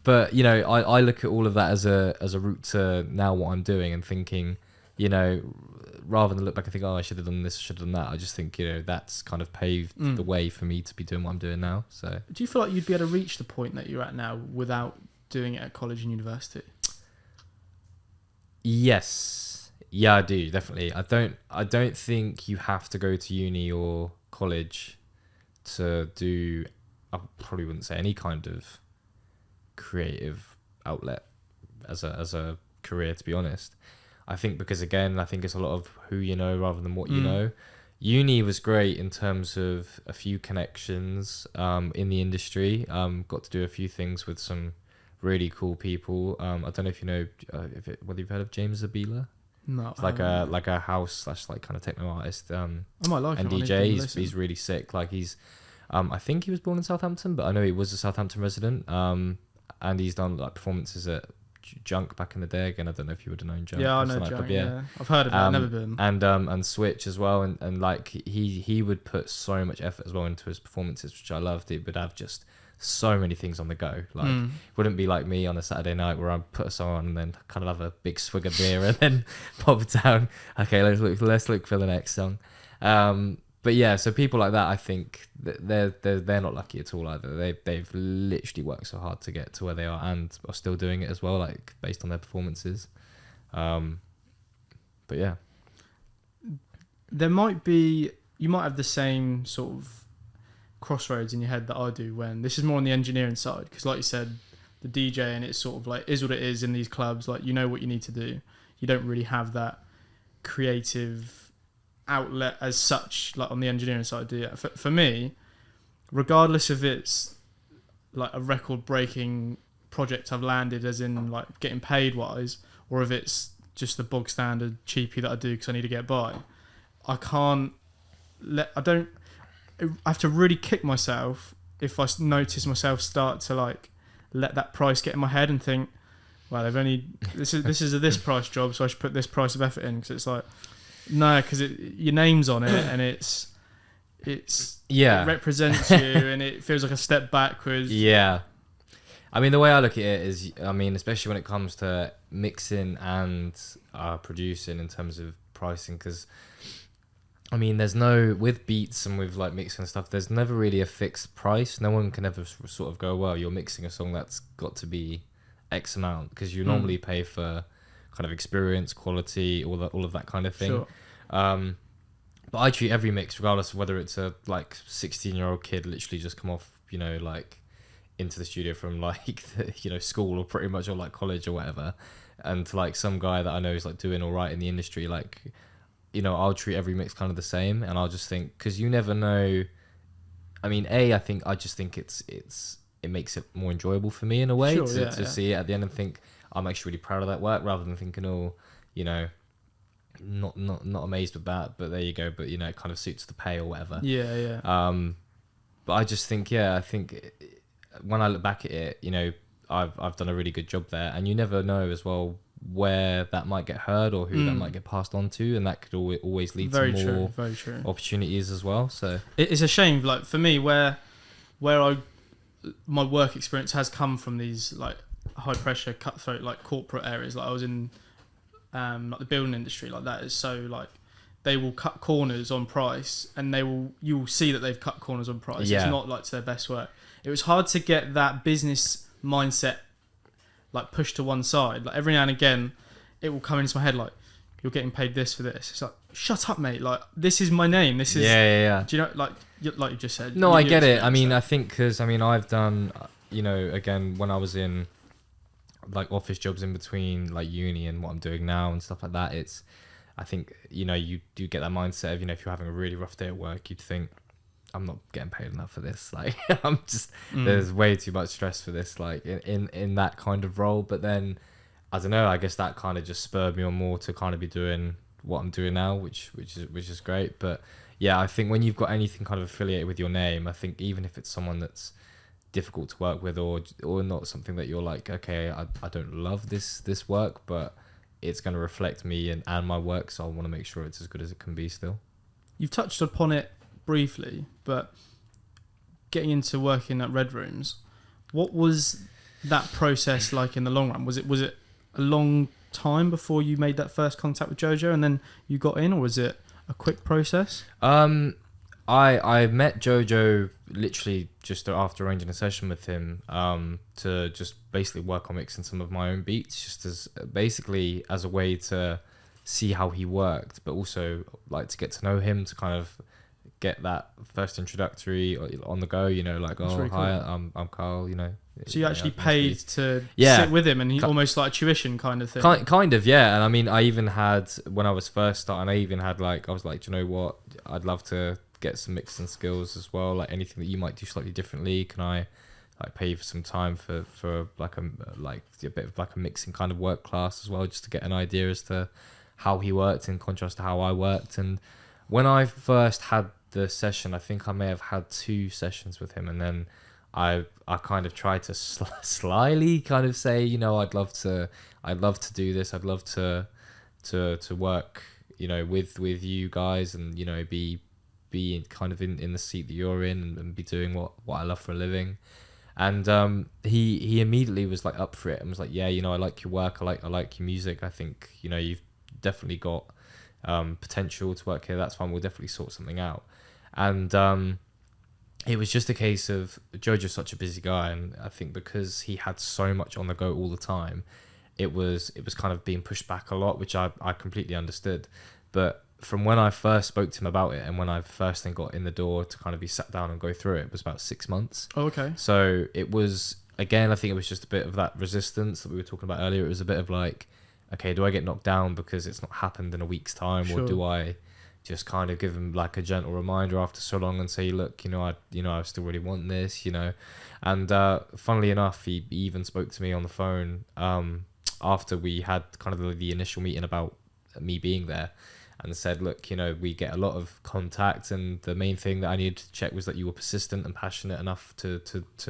But you know, I look at all of that as a route to now what I'm doing and thinking, you know, rather than look back and think, oh, I should have done this, should have done that. I just think, you know, that's kind of paved the way for me to be doing what I'm doing now. So, do you feel like you'd be able to reach the point that you're at now without doing it at college and university? Yes, yeah, I do, definitely. I don't think you have to go to uni or college to do. I probably wouldn't say any kind of creative outlet as a career, to be honest. I think because, again, I think it's a lot of who you know rather than what you know. Uni was great in terms of a few connections in the industry. Got to do a few things with some really cool people. I don't know if you know whether you've heard of James Zabila. No, it's like a house / like kind of techno artist. I might like and him. DJ. He's really sick. Like he's, I think he was born in Southampton, but I know he was a Southampton resident. And he's done like performances at Junk back in the day. Again, I don't know if you would have known Junk. Yeah, I know Junk. Yeah, I've heard of it. Never been. And Switch as well. And like he would put so much effort as well into his performances, which I loved. He would have just so many things on the go. Like it wouldn't be like me on a Saturday night where I put a song on and then kind of have a big swig of beer and then pop it down. Okay, let's look for the next song. But yeah, so people like that, I think they're not lucky at all either. They've literally worked so hard to get to where they are and are still doing it as well, like based on their performances. But yeah, you might have the same sort of crossroads in your head that I do when this is more on the engineering side, because like you said, the DJ and it's sort of like is what it is in these clubs. Like you know what you need to do. You don't really have that creative outlet as such, like on the engineering side, do you? For me, regardless if it's like a record-breaking project I've landed, as in like getting paid wise, or if it's just the bog standard cheapie that I do because I need to get by, I have to really kick myself if I notice myself start to like let that price get in my head and think, well, this is a this price job, so I should put this price of effort in, because it's like, no, because your name's on it and it represents you and it feels like a step backwards. Yeah, I mean, the way I look at it is, I mean, especially when it comes to mixing and producing in terms of pricing, because I mean, there's no, with beats and with like mixing and stuff, there's never really a fixed price. No one can ever sort of go, well, you're mixing a song that's got to be X amount, because you normally pay for kind of experience, quality, all of that kind of thing. Sure. But I treat every mix, regardless of whether it's a like 16-year-old kid literally just come off, you know, like into the studio from like the, you know, school or pretty much, or like college or whatever, and to like some guy that I know is like doing all right in the industry, like, you know, I'll treat every mix kind of the same. And I'll just think, because you never know. I mean, I just think it makes it more enjoyable for me in a way, to see it at the end and think I'm actually really proud of that work, rather than thinking, oh, you know, not amazed with that, but there you go, but you know, it kind of suits the pay or whatever. But I just think, I think when I look back at it, you know, I've done a really good job there, and you never know as well where that might get heard or who that might get passed on to, and that could always lead to more opportunities as well. So it's a shame, like for me, where my work experience has come from these like high pressure, cutthroat, like corporate areas. Like I was in like the building industry, like that is so like they will cut corners on price, and you will see that they've cut corners on price. It's not like to their best work. It was hard to get that business mindset like pushed to one side. Like every now and again it will come into my head like, you're getting paid this for this. It's like, shut up, mate, like this is my name, this is do you know, like you just said. No, I get it. I mean, I think because I mean, I've done, you know, again, when I was in like office jobs in between like uni and what I'm doing now and stuff like that, it's, I think, you know, you do get that mindset of, you know, if you're having a really rough day at work, you'd think, I'm not getting paid enough for this. Like I'm just, there's way too much stress for this, like in that kind of role. But then, I don't know, I guess that kind of just spurred me on more to kind of be doing what I'm doing now, which is great. But yeah, I think when you've got anything kind of affiliated with your name, I think even if it's someone that's difficult to work with, or not something that you're like, okay, I don't love this work, but it's going to reflect me and my work, so I want to make sure it's as good as it can be still. You've touched upon it briefly, but getting into working at Red Rooms, what was that process like in the long run? Was it a long time before you made that first contact with Jojo and then you got in, or was it a quick process? I met Jojo literally just after arranging a session with him to just basically work on mixing some of my own beats, just as basically as a way to see how he worked, but also like to get to know him, to kind of get that first introductory on the go, you know, like, that's really hi, cool. I'm Carl, you know. So you actually paid to sit with him, and he almost like a tuition kind of thing? Kind of, yeah. And I mean, I even had, when I was first starting, I even had like, I was like, do you know what? I'd love to get some mixing skills as well. Like anything that you might do slightly differently, can I like pay you for some time for like a bit of like a mixing kind of work class as well, just to get an idea as to how he worked in contrast to how I worked. And when I first had the session, I think I may have had 2 sessions with him, and then I kind of tried to slyly kind of say, you know, I'd love to do this. I'd love to work, you know, with you guys, and, you know, be kind of in the seat that you're in, and be doing what I love for a living. And he immediately was like up for it and was like, yeah, you know, I like your work. I like your music. I think, you know, you've definitely got potential to work here. That's fine. We'll definitely sort something out. And it was just a case of Jojo's such a busy guy, and I think because he had so much on the go all the time, it was kind of being pushed back a lot, which I completely understood. But from when I first spoke to him about it, and when I first then got in the door to kind of be sat down and go through it was about 6 months. Oh, okay. So it was, again, I think it was just a bit of that resistance that we were talking about earlier. It was a bit of like, okay, do I get knocked down because it's not happened in a week's time, or do I just kind of give him like a gentle reminder after so long and say, look, I still really want this, you know. And funnily enough, he even spoke to me on the phone after we had kind of the initial meeting about me being there, and said, look, you know, we get a lot of contact, and the main thing that I needed to check was that you were persistent and passionate enough to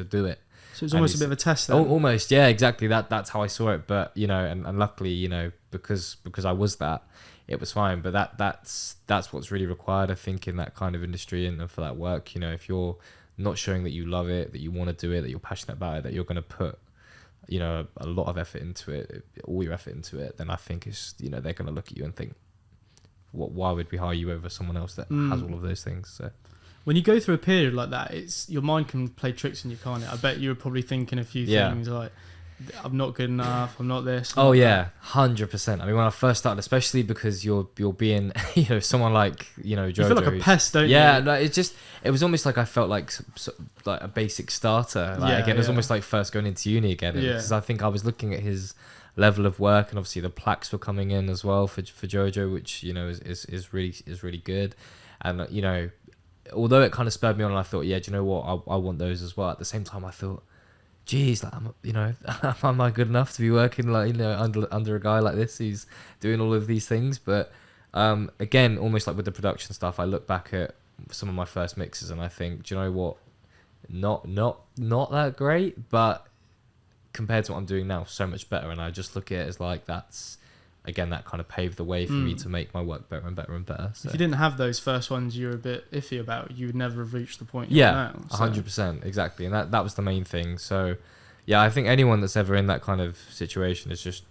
do it. So it's almost a bit of a test then. Almost, yeah, exactly. That's how I saw it. But, you know, and luckily, you know, because I was that, it was fine. But that's what's really required, I think, in that kind of industry and for that work. You know, if you're not showing that you love it, that you want to do it, that you're passionate about it, that you're going to put you know, a lot of effort into it, all your effort into it, then I think it's, you know, they're going to look at you and think, why would we hire you over someone else that has all of those things? So when you go through a period like that, it's your mind can play tricks on you, can't it? I bet you were probably thinking a few things like, I'm not good enough, I'm not this. Oh yeah, 100%. I mean, when I first started, especially because you're being, you know, someone like, you know, Jojo. You feel like a pest, don't you? Yeah, no, it was almost like I felt like a basic starter. Like, again, it was almost like first going into uni again. Because I think I was looking at his level of work, and obviously the plaques were coming in as well for Jojo, which, you know, is really good. And, you know, although it kind of spurred me on, and I thought, yeah, do you know what, I want those as well. At the same time, I thought, geez, like, you know, am I good enough to be working, like, you know, under a guy like this who's doing all of these things? But again, almost like with the production stuff, I look back at some of my first mixes and I think, do you know what, not that great, but compared to what I'm doing now, so much better. And I just look at it as like, that's, again, that kind of paved the way for me to make my work better and better and better. So. If you didn't have those first ones you were a bit iffy about, you would never have reached the point you're now. 100%, exactly. And that was the main thing. So, yeah, I think anyone that's ever in that kind of situation is just,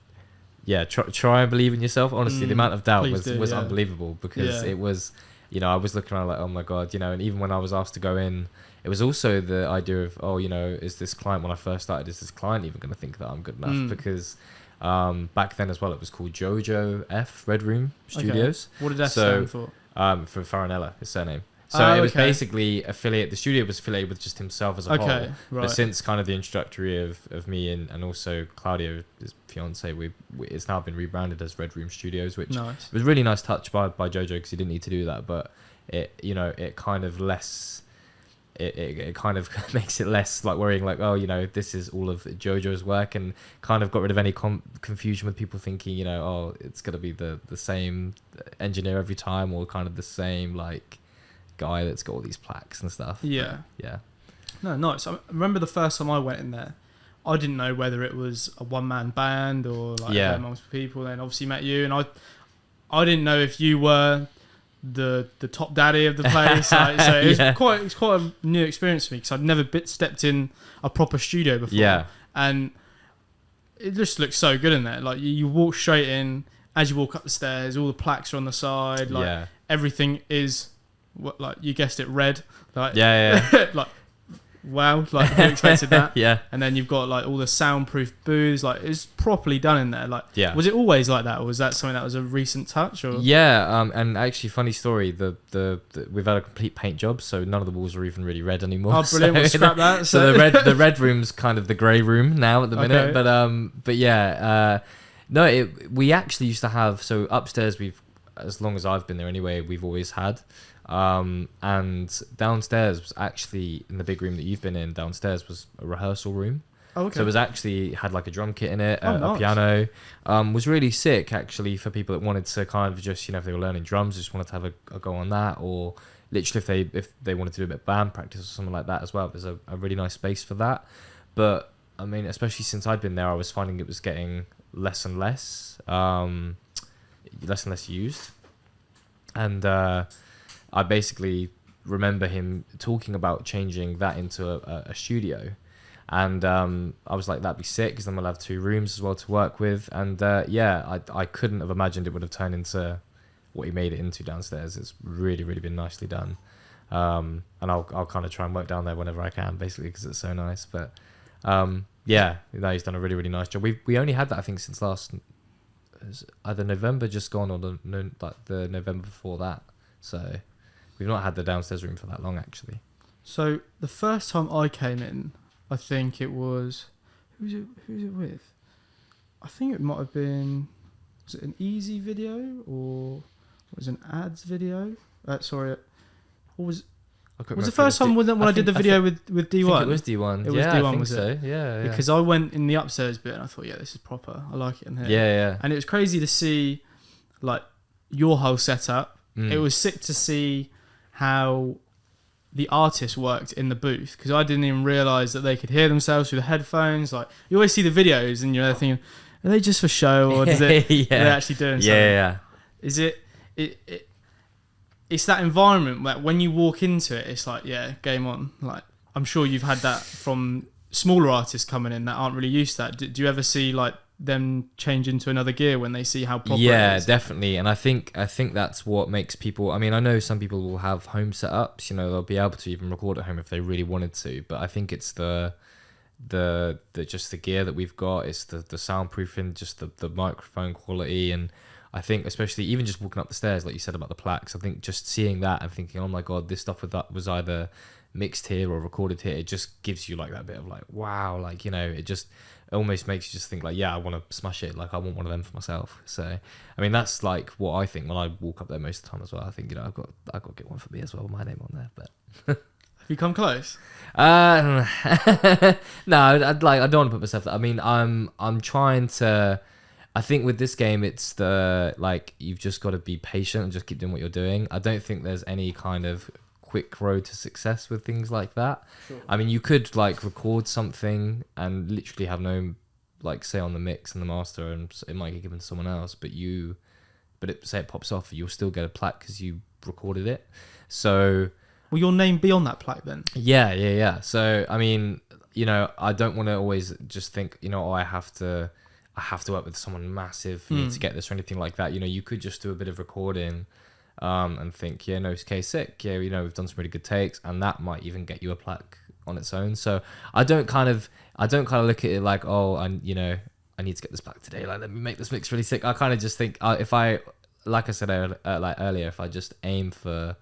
try and believe in yourself. Honestly, the amount of doubt was unbelievable, because it was, you know, I was looking around like, oh my God, you know, and even when I was asked to go in, it was also the idea of, oh, you know, is this client, when I first started, is this client even going to think that I'm good enough? Because back then as well, it was called Jojo F Red Room Studios. Okay. What did that stand for? For Farinella, his surname. So it was basically the studio was affiliated with just himself as a whole. Right. But since kind of the introductory of me and also Claudio, his fiance, it's now been rebranded as Red Room Studios, which was a really nice touch by Jojo, because he didn't need to do that. But it kind of makes it less like worrying, like, oh, you know, this is all of Jojo's work, and kind of got rid of any confusion with people thinking, you know, oh, it's going to be the same engineer every time, or kind of the same like guy that's got all these plaques and stuff. Yeah. Yeah. No, nice. I remember the first time I went in there, I didn't know whether it was a one-man band or like multiple people. Then obviously met you, and I didn't know if you were the top daddy of the place. So it's quite a new experience for me, because I'd never stepped in a proper studio before. Yeah. And it just looks so good in there. Like you walk straight in, as you walk up the stairs, all the plaques are on the side. Like everything is, what, like you guessed it, red. Like like, wow, like who expected that? And then you've got like all the soundproof booths. Like it's properly done in there. Like was it always like that, or was that something that was a recent touch? Or and actually, funny story, the we've had a complete paint job, so none of the walls are even really red anymore. Oh, brilliant. We'll scrap that. So the red room's kind of the grey room now at the minute. We actually used to have, so upstairs, we've, as long as I've been there anyway, we've always had, and downstairs was actually, in the big room that you've been in, downstairs was a rehearsal room. Oh, okay. So it was actually, had like a drum kit in it, a piano. Was really sick, actually, for people that wanted to kind of just, you know, if they were learning drums, just wanted to have a go on that, or literally if they wanted to do a bit of band practice or something like that as well. There's a really nice space for that. But I mean, especially since I'd been there, I was finding it was getting less and less used. And I basically remember him talking about changing that into a studio. And I was like, that'd be sick, because then we'll have 2 rooms as well to work with. And I couldn't have imagined it would have turned into what he made it into downstairs. It's really, really been nicely done. And I'll kind of try and work down there whenever I can, basically, because it's so nice. But he's done a really, really nice job. We only had that, I think, since either November just gone, or the November before that. So we've not had the downstairs room for that long, actually. So the first time I came in, I think it was, who's it with? I think it might have been, was it an Easy video, or was it an ads video? Sorry, or was the first time when I did the video with D1? I think it was D1. It was D1, I think so. Yeah. Because I went in the upstairs bit and I thought, this is proper. I like it in here. Yeah. And it was crazy to see, like, your whole setup. It was sick to see how the artist worked in the booth, because I didn't even realise that they could hear themselves through the headphones. Like, you always see the videos and you're thinking, are they just for show, or are they actually doing something? Yeah. Is it it's that environment where when you walk into it, it's like, game on. Like, I'm sure you've had that from smaller artists coming in that aren't really used to that, do you ever see like them change into another gear when they see how proper it is? Definitely. And I think that's what makes people, I mean, I know some people will have home setups, you know, they'll be able to even record at home if they really wanted to, but I think it's the just the gear that we've got, it's the soundproofing, just the microphone quality. And I think especially even just walking up the stairs, like you said about the plaques, I think just seeing that and thinking, oh my god, this stuff was either mixed here or recorded here, it just gives you like that bit of like, wow, like, you know, it just almost makes you just think like, yeah, I want to smash it, like I want one of them for myself. So I mean, that's like what I think when I walk up there most of the time as well. I think, you know, I've got to get one for me as well with my name on there. But have you come close? No, I don't want to put myself there. I mean, I'm trying to, I think with this game, it's the, like, you've just got to be patient and just keep doing what you're doing. I don't think there's any kind of quick road to success with things like that. Sure. I mean, you could like record something and literally have no, like, say on the mix and the master, and it might get given to someone else, but say it pops off, you'll still get a plaque because you recorded it. So will your name be on that plaque then? Yeah. So I mean, you know, I don't want to always just think, you know, oh, I have to work with someone massive for me to get this or anything like that. You know, you could just do a bit of recording and think, yeah, no, it's okay, sick. Yeah, you know, we've done some really good takes, and that might even get you a plaque on its own. So I don't kind of look at it like, oh, and you know, I need to get this plaque today. Like, let me make this mix really sick. I kind of just think, if I, like I said earlier, if I just aim for,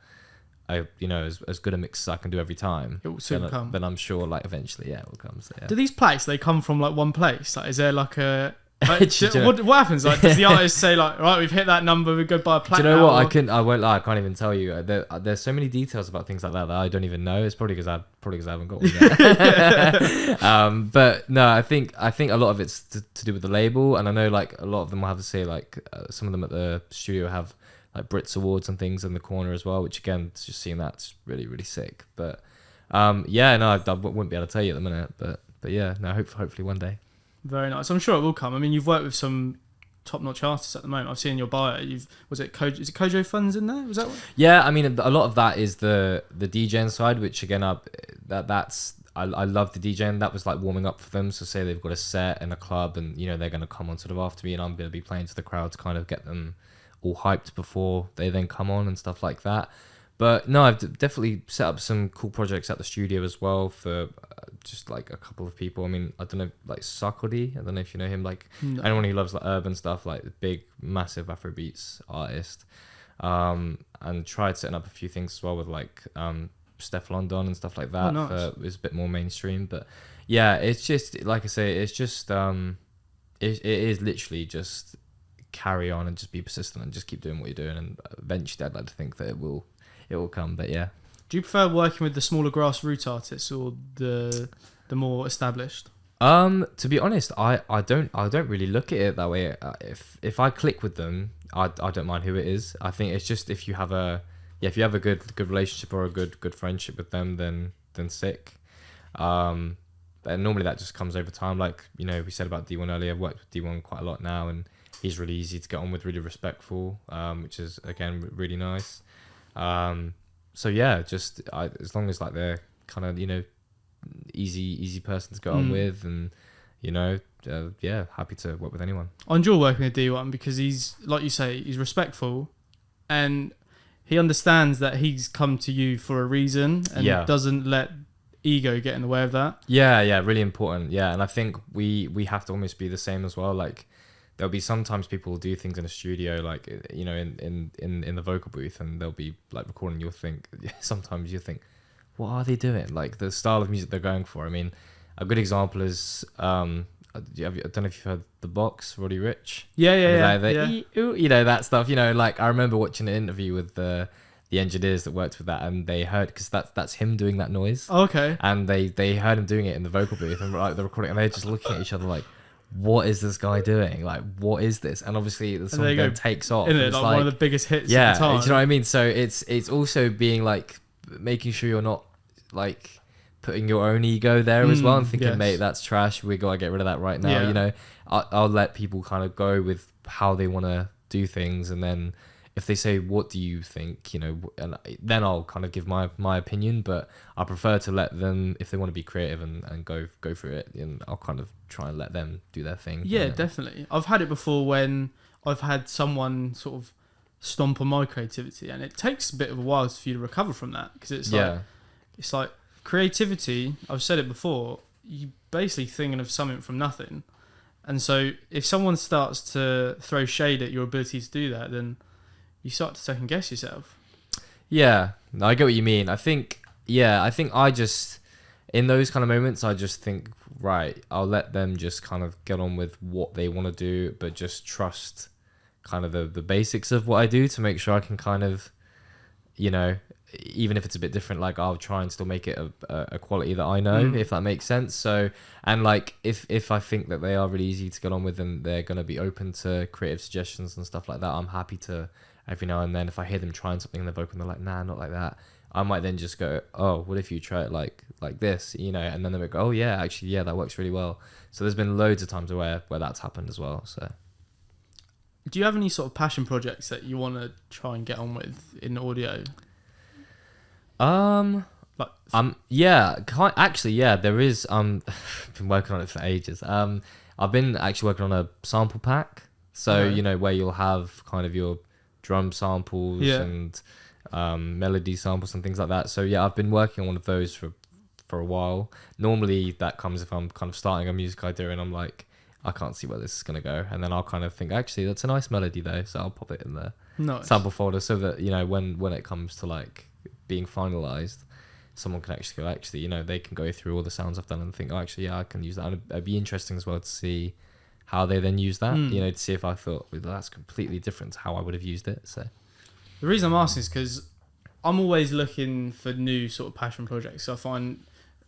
you know, as good a mix as I can do every time, it will soon come. Then I'm sure, like, eventually, yeah, it will come. So, yeah. Do these plaques, they come from like one place? Like, is there like a what happens? Like, does the artist say like, right, we've hit that number, we go buy a plaque? Do you know now, what? I won't lie. I can't even tell you. There's so many details about things like that I don't even know. It's probably because I haven't got one yet. But no, I think a lot of it's to do with the label, and I know like a lot of them will have to say like some of them at the studio have like Brits Awards and things in the corner as well, which again, just seeing that's really really sick. But yeah, no, I wouldn't be able to tell you at the minute, but yeah, no, hopefully one day. Very nice. I'm sure it will come. I mean, you've worked with some top-notch artists at the moment. I've seen in your bio. Is it Kojo Funds in there? Was that one? Yeah, I mean, a lot of that is the DJing side, which again, I love the DJing. That was like warming up for them. So say they've got a set in a club, and you know they're going to come on sort of after me, and I'm going to be playing to the crowd to kind of get them all hyped before they then come on and stuff like that. But no, I've definitely set up some cool projects at the studio as well for just like a couple of people. I mean, I don't know, like Sarkodie. I don't know if you know him. Like anyone who loves like urban stuff, like the big, massive Afrobeats artist. And tried setting up a few things as well with like Steph London and stuff like that. Oh, nice. It was a bit more mainstream, but yeah, it's just like I say, it's just it is literally just carry on and just be persistent and just keep doing what you're doing, and eventually I'd like to think that it will come. But yeah. Do you prefer working with the smaller grassroots artists or the more established? To be honest, I don't really look at it that way. If I click with them, I don't mind who it is. I think it's just if you have a good relationship or a good friendship with them, then sick. But normally that just comes over time. Like, you know, we said about D1 earlier. I've worked with D1 quite a lot now, and he's really easy to get on with, really respectful, which is again really nice. So yeah, just as long as like they're kind of, you know, easy person to go on with, and you know, yeah, happy to work with anyone. I enjoy working with D1 because he's, like you say, he's respectful, and he understands that he's come to you for a reason, and doesn't let ego get in the way of that. Yeah, really important. Yeah, and I think we have to almost be the same as well. Like, there'll be sometimes people will do things in a studio, like, you know, in the vocal booth, and they'll be like recording. Sometimes you think, what are they doing? Like the style of music they're going for. I mean, a good example is I don't know if you've heard The Box, Roddy Ricch. Yeah. You know, that stuff. You know, like I remember watching an interview with the engineers that worked with that, and they heard, because that's him doing that noise. Oh, okay. And they heard him doing it in the vocal booth, and like the recording, and they're just looking at each other like, what is this guy doing? Like, what is this? And obviously the song then takes off. Isn't it? Like one of the biggest hits at the time. Do you know what I mean? So it's also being like, making sure you're not like putting your own ego there as well, and thinking, mate, that's trash, we gotta get rid of that right now. You know, I'll let people kind of go with how they want to do things, and then if they say, what do you think, and then I'll kind of give my opinion, but I prefer to let them, if they want to be creative and go for it, and I'll kind of try and let them do their thing. Yeah, definitely. I've had it before when I've had someone sort of stomp on my creativity, and it takes a bit of a while for you to recover from that, because it's like creativity, I've said it before, you basically thinking of something from nothing. And so if someone starts to throw shade at your ability to do that, then you start to second guess yourself. Yeah, I get what you mean. I think I just, in those kind of moments, I just think, right, I'll let them just kind of get on with what they want to do, but just trust kind of the basics of what I do to make sure I can kind of, even if it's a bit different, like I'll try and still make it a quality that I know, if that makes sense. So, and like if I think that they are really easy to get on with and they're going to be open to creative suggestions and stuff like that, I'm happy to, every now and then, if I hear them trying something in the vocal and they're like, nah, not like that, I might then just go, oh, what if you try it like this, and then they might go, oh yeah, actually, yeah, that works really well. So there's been loads of times where that's happened as well. So do you have any sort of passion projects that you want to try and get on with in audio? There is. Been working on it for ages. I've been actually working on a sample pack. So, where you'll have kind of your drum samples and melody samples and things like that. So yeah, I've been working on one of those for a while. Normally that comes if I'm kind of starting a music idea and I'm like, I can't see where this is going to go. And then I'll kind of think, actually, that's a nice melody though. So I'll pop it in the sample folder so that, when it comes to like being finalized, someone can actually go, they can go through all the sounds I've done and think, oh, actually, yeah, I can use that. And it'd be interesting as well to see how they then use that, to see if I thought, well, that's completely different to how I would have used it. So the reason I'm asking is because I'm always looking for new sort of passion projects. So I find,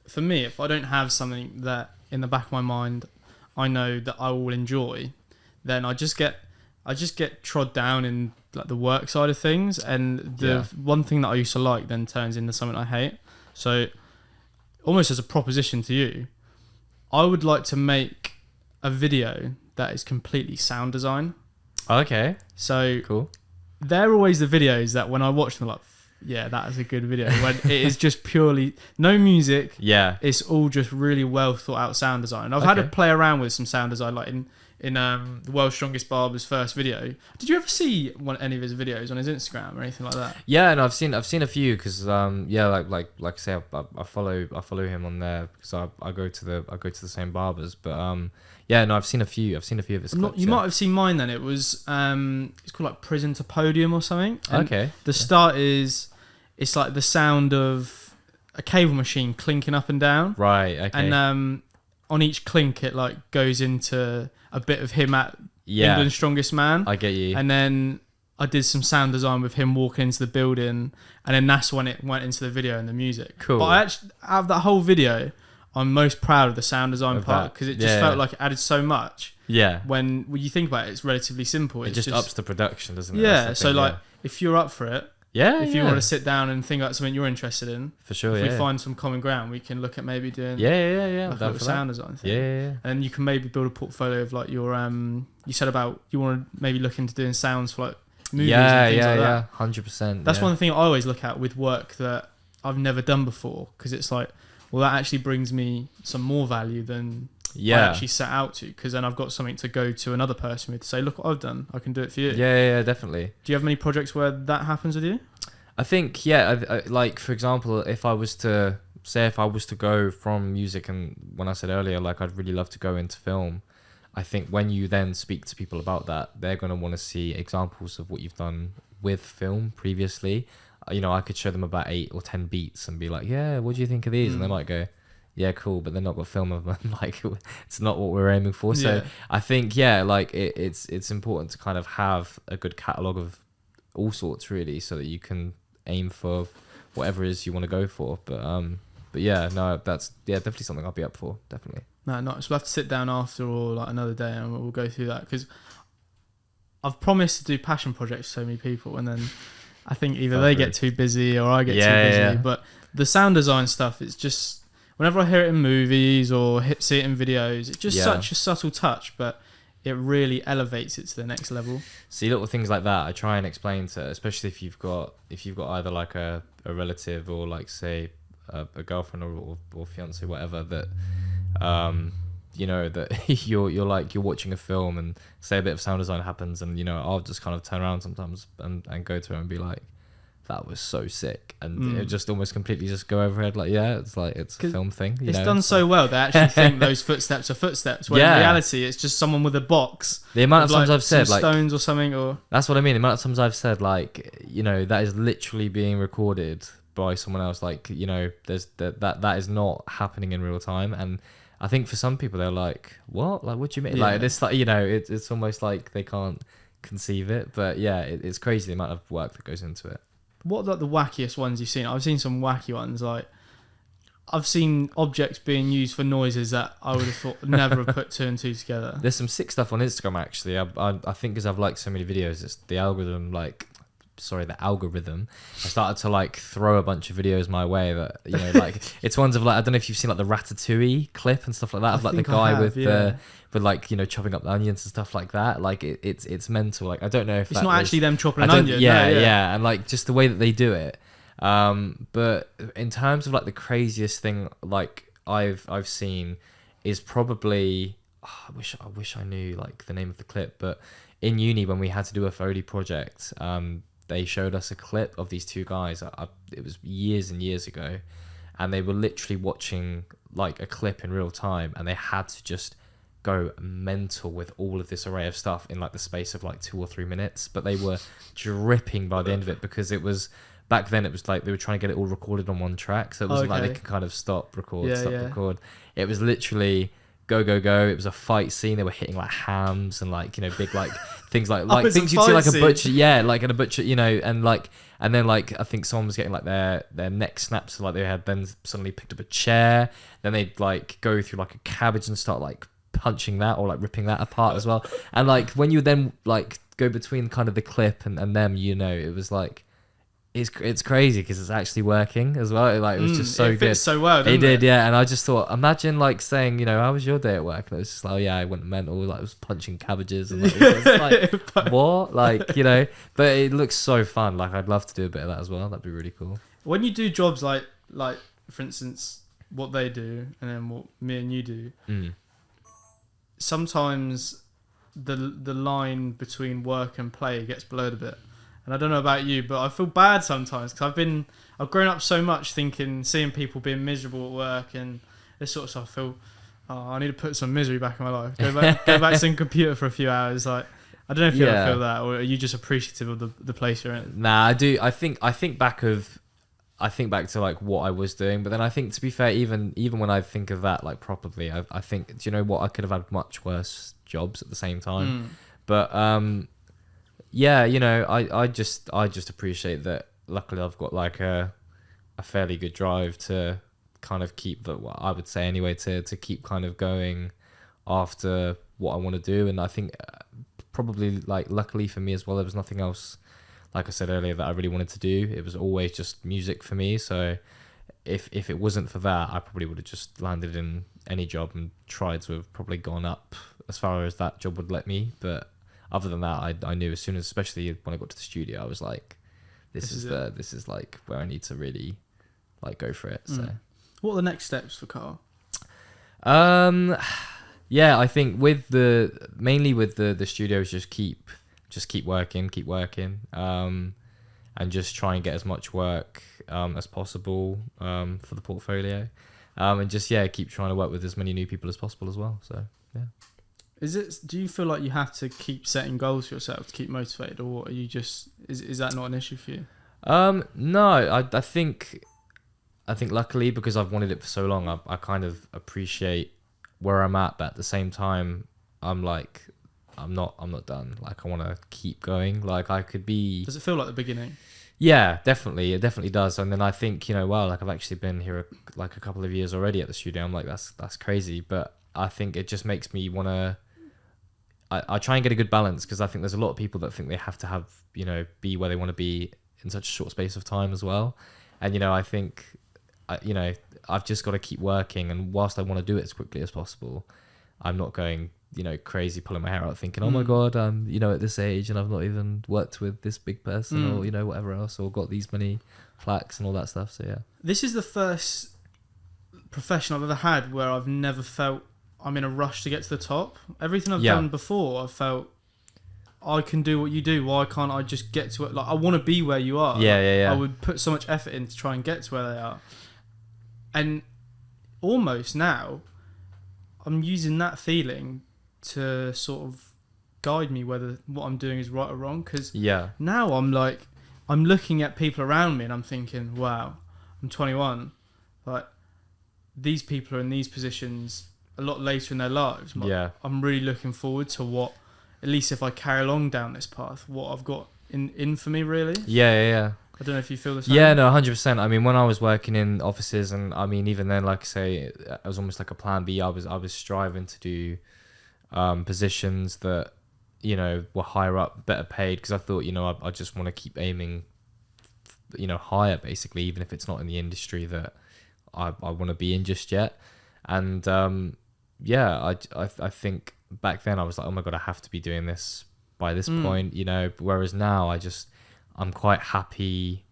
for me, if I don't have something that in the back of my mind I know that I will enjoy, then I just get trod down in like the work side of things, and the one thing that I used to like then turns into something I hate. So almost as a proposition to you, I would like to make a video that is completely sound design. Okay. So cool. They're always the videos that when I watch them, I'm like, yeah, that is a good video. When it is just purely no music. Yeah. It's all just really well thought out sound design. And I've had to play around with some sound design, like in the World's Strongest Barber's first video. Did you ever see any of his videos on his Instagram or anything like that? Yeah, and I've seen a few because like I say, I follow him on there because I go to the same barbers. But I've seen a few of his clips. You might have seen mine then. It was it's called like Prison to Podium or something. And the start is, it's like the sound of a cable machine clinking up and down. Right. Okay. And on each clink, it like goes into a bit of him at England's Strongest Man. I get you. And then I did some sound design with him walking into the building, and then that's when it went into the video and the music. Cool. But I actually, out of that whole video, I'm most proud of the sound design part because it just felt like it added so much. Yeah. When you think about it, it's relatively simple. It just ups the production, doesn't it? Yeah. So like, if you're up for it, if you want to sit down and think about something you're interested in, for sure. If we find some common ground, we can look at maybe doing like a little sound design thing. Yeah. And you can maybe build a portfolio of like your you said about you want to maybe look into doing sounds for like movies and things like that. 100%. That's one thing I always look at with work that I've never done before, because it's like, well, that actually brings me some more value than I actually set out to, because then I've got something to go to another person with to say, look what I've done, I can do it for you. Yeah, definitely. Do you have many projects where that happens with you? I think, I like, for example, if I was to go from music, and when I said earlier, like, I'd really love to go into film, I think when you then speak to people about that, they're going to want to see examples of what you've done with film previously. I could show them about 8 or 10 beats and be like, yeah, what do you think of these? And they might go, yeah, cool, but they're not got film of them. Like, it's not what we're aiming for. So I think, like, it's important to kind of have a good catalogue of all sorts, really, so that you can aim for whatever it is you want to go for. But that's definitely something I'll be up for, definitely. No, nice. We'll have to sit down after or like another day and we'll go through that, because I've promised to do passion projects to so many people, and then I think either they get too busy or I get too busy. Yeah. But the sound design stuff, it's just, whenever I hear it in movies or see it in videos, it's just such a subtle touch, but it really elevates it to the next level. See, little things like that I try and explain to, especially if you've got either like a relative or like say a girlfriend or fiance, whatever, that that you're watching a film and say a bit of sound design happens, and I'll just kind of turn around sometimes and go to her and be like, that was so sick, and it just almost completely just go over her head, like, yeah, it's a film thing. It's done so well they actually think those footsteps are footsteps, when in reality it's just someone with a box. The amount of times I've said like stones or something, or that's what I mean. The amount of times I've said like, that is literally being recorded by someone else. Like, there's that is not happening in real time, and I think for some people they're like, what? Like, what do you mean? Like, it's like, it's almost like they can't conceive it. But yeah, it's crazy the amount of work that goes into it. What are like the wackiest ones you've seen? I've seen some wacky ones. Like, I've seen objects being used for noises that I would have thought never have put two and two together. There's some sick stuff on Instagram actually. I think because I've liked so many videos, it's the algorithm I started to like throw a bunch of videos my way that like it's ones of like, I don't know if you've seen like the Ratatouille clip and stuff like that, of like the guy with like chopping up the onions and stuff like that. Like it's mental. Like, I don't know if it's not actually them chopping an onion. Yeah, and like just the way that they do it. But in terms of like the craziest thing like I've seen is probably, I wish I knew like the name of the clip, but in uni when we had to do a Foley project, they showed us a clip of these two guys. It was years and years ago, and they were literally watching like a clip in real time, and they had to just go mental with all of this array of stuff in like the space of like 2 or 3 minutes. But they were dripping by the end of it, because it was back then, it was like they were trying to get it all recorded on one track, so it wasn't like they could kind of stop, record. It was literally go. It was a fight scene. They were hitting like hams and like big like things like things you'd see like a butcher, like in a butcher, and then like I think someone was getting like their neck snapped, so like they had then suddenly picked up a chair, then they'd like go through like a cabbage and start like punching that or like ripping that apart as well. And like when you then like go between kind of the clip and them, it was like it's crazy because it's actually working as well. Like, it was just so good. It fits so well, didn't it? It did, yeah. And I just thought, imagine like saying, how was your day at work? And it was just like, oh yeah, I went mental. Like, I was punching cabbages and like, it was like what? Like, but it looks so fun. Like, I'd love to do a bit of that as well. That'd be really cool. When you do jobs like for instance, what they do and then what me and you do, sometimes the line between work and play gets blurred a bit. And I don't know about you, but I feel bad sometimes because I've grown up so much seeing people being miserable at work and this sort of stuff. I feel, I need to put some misery back in my life. Go back to the computer for a few hours. Like, I don't know if you ever feel that, or are you just appreciative of the place you're in? Nah, I do. I think back to like what I was doing, but then I think, to be fair, even when I think of that like properly, I think, do you know what? I could have had much worse jobs at the same time, but yeah, I just appreciate that. Luckily, I've got like a fairly good drive to kind of keep I would say anyway, to keep kind of going after what I want to do. And I think probably like luckily for me as well, there was nothing else, like I said earlier, that I really wanted to do. It was always just music for me. So if it wasn't for that, I probably would have just landed in any job and tried to have probably gone up as far as that job would let me. But other than that, I knew as soon as, especially when I got to the studio, I was like, this is like where I need to really like go for it. So, what are the next steps for Carl? Yeah, I think mainly with the studios, just keep working, and just try and get as much work as possible for the portfolio, and just keep trying to work with as many new people as possible as well. So yeah. Do you feel like you have to keep setting goals for yourself to keep motivated, or are you just is that not an issue for you? No, I think luckily, because I've wanted it for so long, I kind of appreciate where I'm at, but at the same time, I'm like, I'm not done. Like, I want to keep going. Like, I could be. Does it feel like the beginning? Yeah, definitely. It definitely does. And then I think, wow, like I've actually been here like a couple of years already at the studio. I'm like, that's crazy. But I think it just makes me want to. I try and get a good balance, because I think there's a lot of people that think they have to have, be where they want to be in such a short space of time as well. And, I think, I've just got to keep working. And whilst I want to do it as quickly as possible, I'm not going, crazy pulling my hair out thinking, oh my God, I'm, at this age and I've not even worked with this big person or, whatever else, or got these many plaques and all that stuff. So, yeah. This is the first profession I've ever had where I've never felt I'm in a rush to get to the top. Everything I've done before, I've felt I can do what you do. Why can't I just get to it? Like, I want to be where you are. Yeah. I would put so much effort in to try and get to where they are. And almost now, I'm using that feeling to sort of guide me whether what I'm doing is right or wrong. Because now I'm looking at people around me and I'm thinking, wow, I'm 21. Like, these people are in these positions a lot later in their lives. I'm really looking forward to what, at least if I carry along down this path, what I've got in for me, really. Yeah. I don't know if you feel the same. Yeah, no, 100%. I mean, when I was working in offices, and I mean, even then, like I say, it was almost like a plan B. I was striving to do positions that, were higher up, better paid, because I thought, I just want to keep aiming, higher, basically, even if it's not in the industry that I want to be in just yet. And I think back then I was like, oh my God, I have to be doing this by this point, whereas now I'm quite happy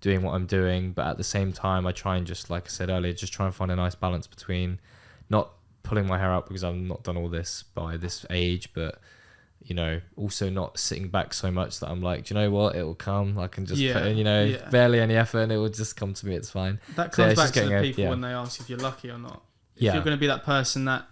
doing what I'm doing, but at the same time I try and, just like I said earlier, just try and find a nice balance between not pulling my hair out because I've not done all this by this age, but also not sitting back so much that I'm like, do you know what, it will come, I can just put in barely any effort and it will just come to me, it's fine. That comes back to the people when they ask if you're lucky or not. If you're going to be that person that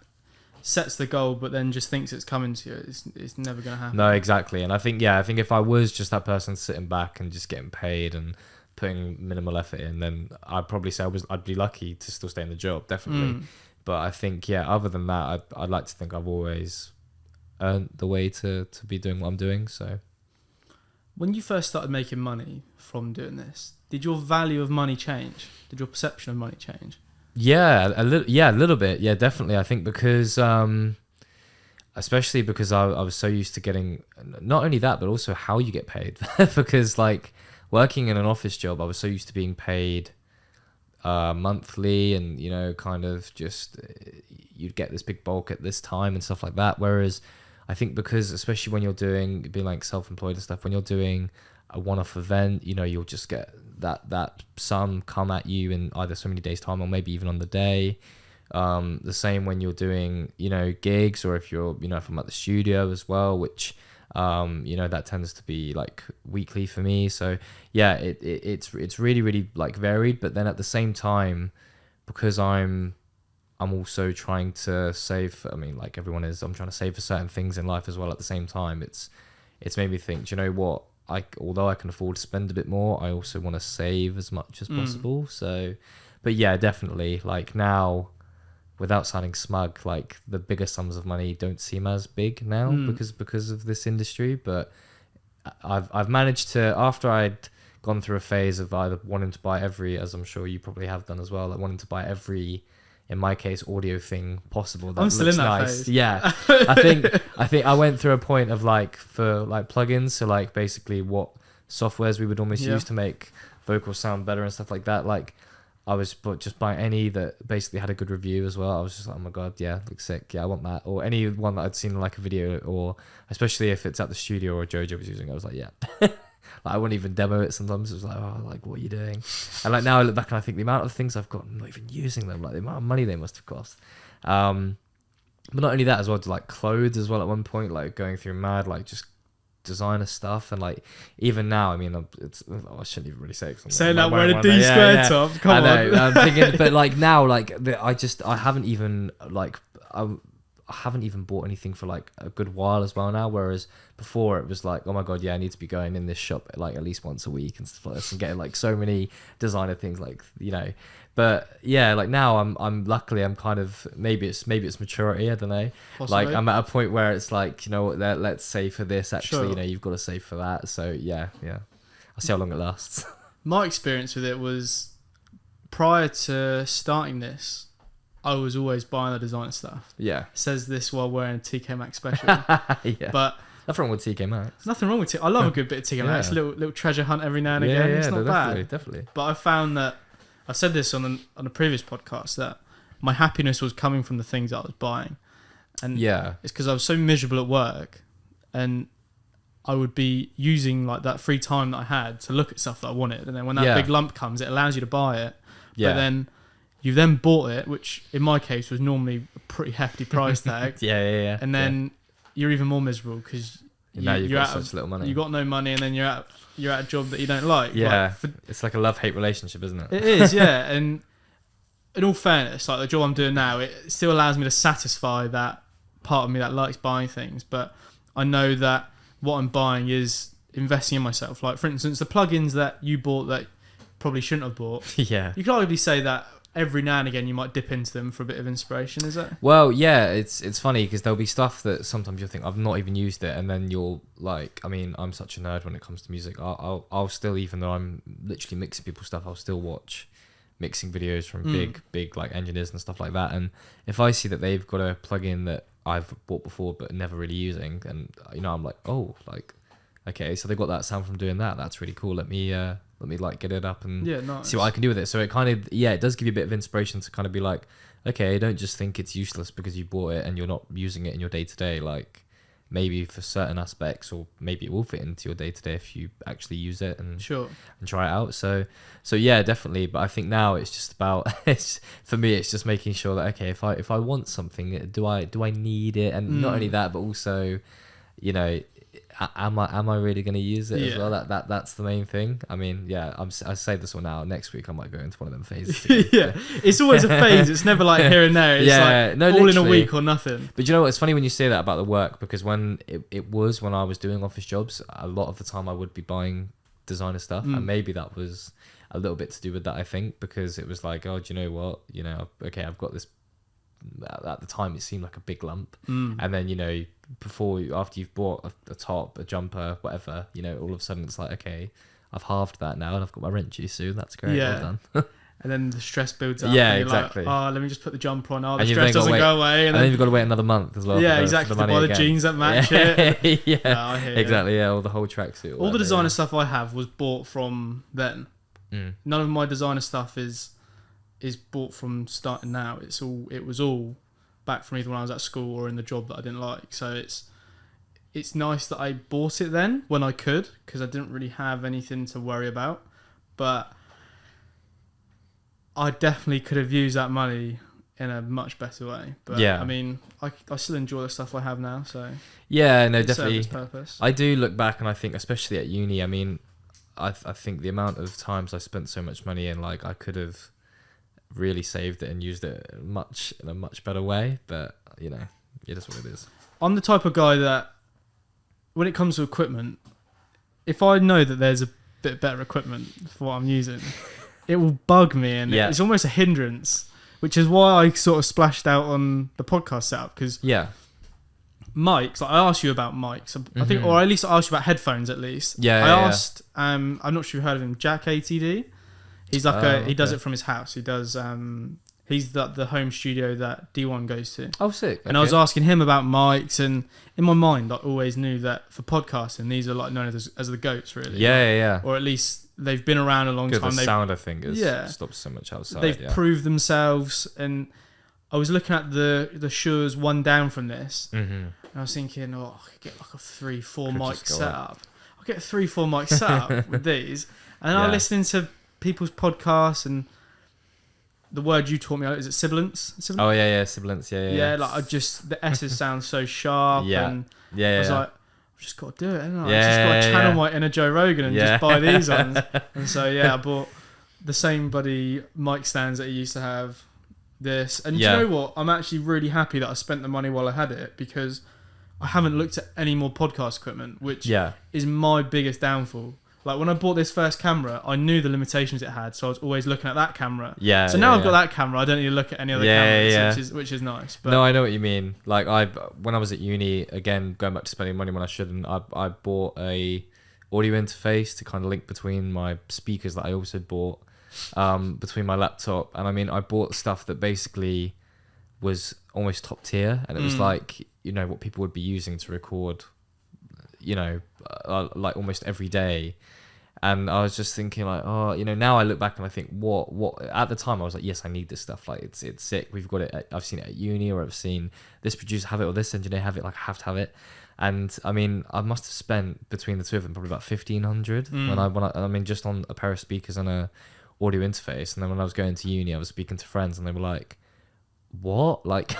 sets the goal but then just thinks it's coming to you, it's never going to happen. No, exactly. And I think if I was just that person sitting back and just getting paid and putting minimal effort in, then I'd probably say I'd be lucky to still stay in the job, definitely. But I think other than that, I'd like to think I've always earned the way to be doing what I'm doing. So when you first started making money from doing this, did your value of money change? Did your perception of money change? Yeah, a little bit. Yeah, definitely. I think because, especially because I was so used to getting, not only that, but also how you get paid. Because like working in an office job, I was so used to being paid monthly and, kind of just, you'd get this big bulk at this time and stuff like that. Whereas I think because, especially when you're being like self-employed and stuff, when you're doing a one-off event, you'll just get that sum come at you in either so many days time or maybe even on the day. The same when you're doing gigs, or if you're if I'm at the studio as well, which that tends to be like weekly for me. So it's really, really like varied. But then at the same time, because I'm also trying to save, I mean, like everyone is, I'm trying to save for certain things in life as well at the same time. It's made me think, do you know what, although I can afford to spend a bit more, I also want to save as much as possible. So, but yeah, definitely, like now, without sounding smug, like the bigger sums of money don't seem as big now because of this industry. But I've managed to, after I'd gone through a phase of either wanting to buy every, as I'm sure you probably have done as well, like wanting to buy every, in my case, audio thing possible that I'm still looks in that nice. phase. Yeah, I think I went through a point of like, for like plugins, so like basically what softwares we would almost use to make vocals sound better and stuff like that. Like I was just buying any that basically had a good review as well. I was just like, oh my God, yeah, looks sick. Yeah, I want that. Or any one that I'd seen in like a video, or especially if it's at the studio or Jojo was using, I was like, yeah. Like I wouldn't even demo it sometimes. It was like, oh, like, what are you doing? And like now I look back and I think the amount of things I've got, I'm not even using them, like the amount of money they must have cost. But not only that as well, to like clothes as well at one point, like going through mad, like just designer stuff. And like even now, I mean, I shouldn't even really say it. Saying that wearing a D square top, come on. I'm thinking, but like now, like I haven't even like, I haven't even bought anything for like a good while as well now, whereas before it was like, oh my God, yeah, I need to be going in this shop like at least once a week and stuff like this and getting like so many designer things, like, but yeah, like now I'm luckily I'm kind of, maybe it's maturity, I don't know. Possibly. Like I'm at a point where it's like, let's save for this actually. Sure. You've got to save for that. So yeah, I'll see how long it lasts. My experience with it was, prior to starting this, I was always buying the designer stuff. Yeah. Says this while wearing a TK Maxx special. Yeah. But nothing wrong with TK Maxx. There's nothing wrong with it. I love a good bit of TK Maxx. Little treasure hunt every now and again. Yeah, it's not bad. Definitely. But I found that, I said this on a previous podcast, that my happiness was coming from the things that I was buying. And Yeah. it's because I was so miserable at work, and I would be using like that free time that I had to look at stuff that I wanted, and then when that big lump comes, it allows you to buy it. But then you then bought it, which in my case was normally a pretty hefty price tag. Yeah. And then you're even more miserable because you've got such little money. You got no money, and then you're at a job that you don't like. Yeah, it's like a love-hate relationship, isn't it? It is, yeah. And in all fairness, like the job I'm doing now, it still allows me to satisfy that part of me that likes buying things. But I know that what I'm buying is investing in myself. Like, for instance, the plugins that you bought that probably shouldn't have bought. Yeah. You could arguably say that every now and again you might dip into them for a bit of inspiration, is it? Well, yeah, it's funny because there'll be stuff that sometimes you'll think I've not even used it, and then you'll like, I mean, I'm such a nerd when it comes to music. I'll still, even though I'm literally mixing people's stuff, I'll still watch mixing videos from big like engineers and stuff like that. And if I see that they've got a plugin that I've bought before but never really using, and I'm like, oh, like, okay, so they got that sound from doing that. That's really cool. Let me like get it up and see what I can do with it. So it kind of, it does give you a bit of inspiration to kind of be like, okay, don't just think it's useless because you bought it and you're not using it in your day to day. Like, maybe for certain aspects, or maybe it will fit into your day to day if you actually use it and try it out. So yeah, definitely. But I think now it's just about, for me, it's just making sure that, okay, if I want something, do I need it? And not only that, but also, am I really going to use it as well? That's the main thing. I mean, yeah, I say this one now. Next week I might go into one of them phases. Yeah, it's always a phase. It's never like here and there. It's all in a week or nothing. But you know what? It's funny when you say that about the work, because when when I was doing office jobs, a lot of the time I would be buying designer stuff, and maybe that was a little bit to do with that. I think because it was like, oh, do you know what? Okay, I've got this. At the time, it seemed like a big lump, and then after you've bought a top, a jumper, whatever, all of a sudden it's like, okay, I've halved that now and I've got my rent due soon. That's great. Well done. And then the stress builds up. Yeah, exactly. Like, oh, let me just put the jumper on. Oh, the stress doesn't go away. And then you've got to wait another month as well. Yeah, exactly. To buy the jeans that match it. Yeah, I hear exactly. Yeah, all the whole tracksuit. All the designer stuff I have was bought from then. None of my designer stuff is bought from starting now. It was all back from either when I was at school or in the job that I didn't like. So it's nice that I bought it then when I could, because I didn't really have anything to worry about. But I definitely could have used that money in a much better way. But yeah, I mean, I still enjoy the stuff I have now. So yeah, no, definitely. Its purpose. I do look back and I think, especially at uni, I mean, I think the amount of times I spent so much money in, like, I could have really saved it and used it in a much better way. But it is what it is. I'm the type of guy that, when it comes to equipment, if I know that there's a bit better equipment for what I'm using, it will bug me, and it's almost a hindrance, which is why I sort of splashed out on the podcast setup. Because mics, like I asked you about mics, I think, or at least I asked you about headphones. At least I asked. I'm not sure you've heard of him, Jack ATD. He's like he does it from his house. He does. He's the home studio that D1 goes to. Oh, sick. And I was asking him about mics, and in my mind, I always knew that for podcasting, these are like known as the goats, really. Yeah. Or at least they've been around a long time. The sound, I think, has stopped so much outside. They've proved themselves, and I was looking at the Shure's one down from this, and I was thinking, I could get like a 3-4 mic setup. I'll get a 3-4 mic setup with these, and I'm listening to people's podcasts, and the word you taught me, is it sibilance? Oh yeah, sibilance. Yeah. Like the S's sound so sharp. And I was like, I've just got to do it, haven't I? Yeah, I've just got to channel my inner Joe Rogan and just buy these ones. And so I bought the same bloody mic stands that he used to have. This, and do you know what? I'm actually really happy that I spent the money while I had it, because I haven't looked at any more podcast equipment, which is my biggest downfall. Like, when I bought this first camera, I knew the limitations it had, so I was always looking at that camera. So now I've got that camera, I don't need to look at any other cameras, which is nice. But no, I know what you mean. Like, when I was at uni, again, going back to spending money when I shouldn't, I bought a audio interface to kind of link between my speakers that I also bought, between my laptop. And I mean, I bought stuff that basically was almost top tier, and it was like, what people would be using to record, like almost every day. And I was just thinking like, oh, now I look back and I think what at the time I was like, yes, I need this stuff. Like it's sick. We've got it. I've seen it at uni, or I've seen this producer have it, or this engineer have it. Like I have to have it. And I mean, I must have spent between the two of them probably about 1,500 when I mean, just on a pair of speakers and a audio interface. And then when I was going to uni, I was speaking to friends, and they were like, "What? Like,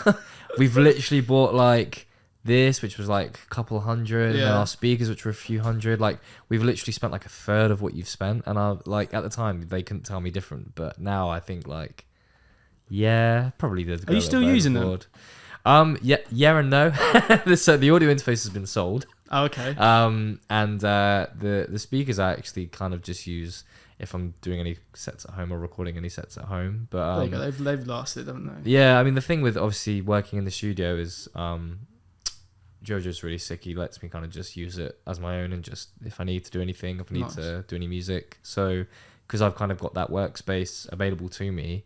we've literally bought like this, which was like a couple hundred, and then our speakers, which were a few hundred. Like, we've literally spent like a third of what you've spent." And I like at the time they couldn't tell me different, but now I think like, yeah, probably did. Are you still using them? Yeah and no. So the audio interface has been sold. Oh, okay. And the speakers I actually kind of just use if I'm doing any sets at home or recording any sets at home. But there you go. They've lasted, haven't they? Yeah, I mean the thing with obviously working in the studio is Jojo's really sick. He lets me kind of just use it as my own, and just if I need to do anything, if I need to do any music. So because I've kind of got that workspace available to me,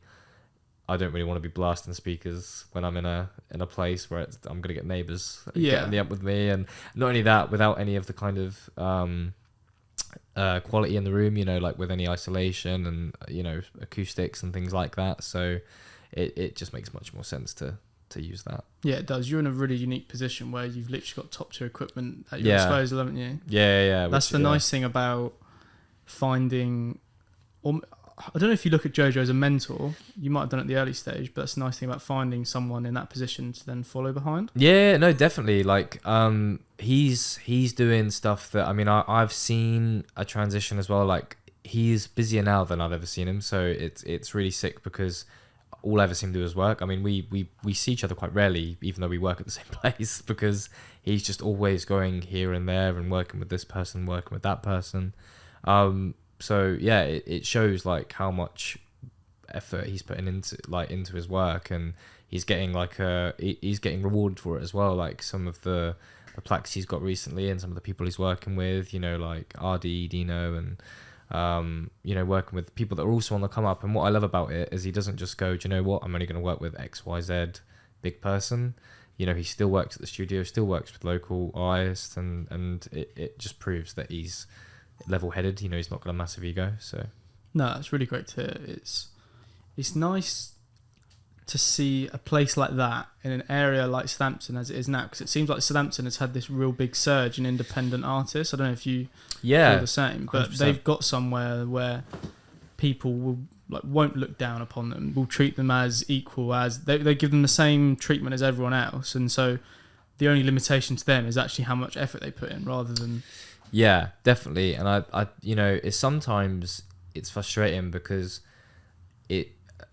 I don't really want to be blasting speakers when I'm in a place where I'm going to get neighbours getting the up with me. And not only that, without any of the kind of quality in the room, like with any isolation and, acoustics and things like that. So it just makes much more sense to use that. Yeah, it does. You're in a really unique position where you've literally got top tier equipment at your disposal, haven't you? Yeah. That's the nice thing about finding... I don't know if you look at Jojo as a mentor. You might have done it at the early stage, but that's the nice thing about finding someone in that position to then follow behind. Yeah, no, definitely. Like, he's doing stuff that, I mean, I've seen a transition as well. Like, he's busier now than I've ever seen him. So it's really sick because all I ever see him do is work. I mean, we see each other quite rarely, even though we work at the same place, because he's just always going here and there and working with this person, working with that person. So yeah, it shows like how much effort he's putting into his work, and he's getting he's getting rewarded for it as well. Like some of the plaques he's got recently, and some of the people he's working with, like RD, Dino, and working with people that are also on the come up. And what I love about it is he doesn't just go, do you know what, I'm only going to work with XYZ big person. He still works at the studio, still works with local artists, and it just proves that he's level-headed. He's not got a massive ego. So no, that's really great to hear. It's nice to see a place like that in an area like Southampton as it is now, because it seems like Southampton has had this real big surge in independent artists. I don't know if you feel the same, but 100%. They've got somewhere where people won't look down upon them, will treat them as equal, as they give them the same treatment as everyone else, and so the only limitation to them is actually how much effort they put in, rather than... Yeah, definitely. And I it's sometimes it's frustrating because it,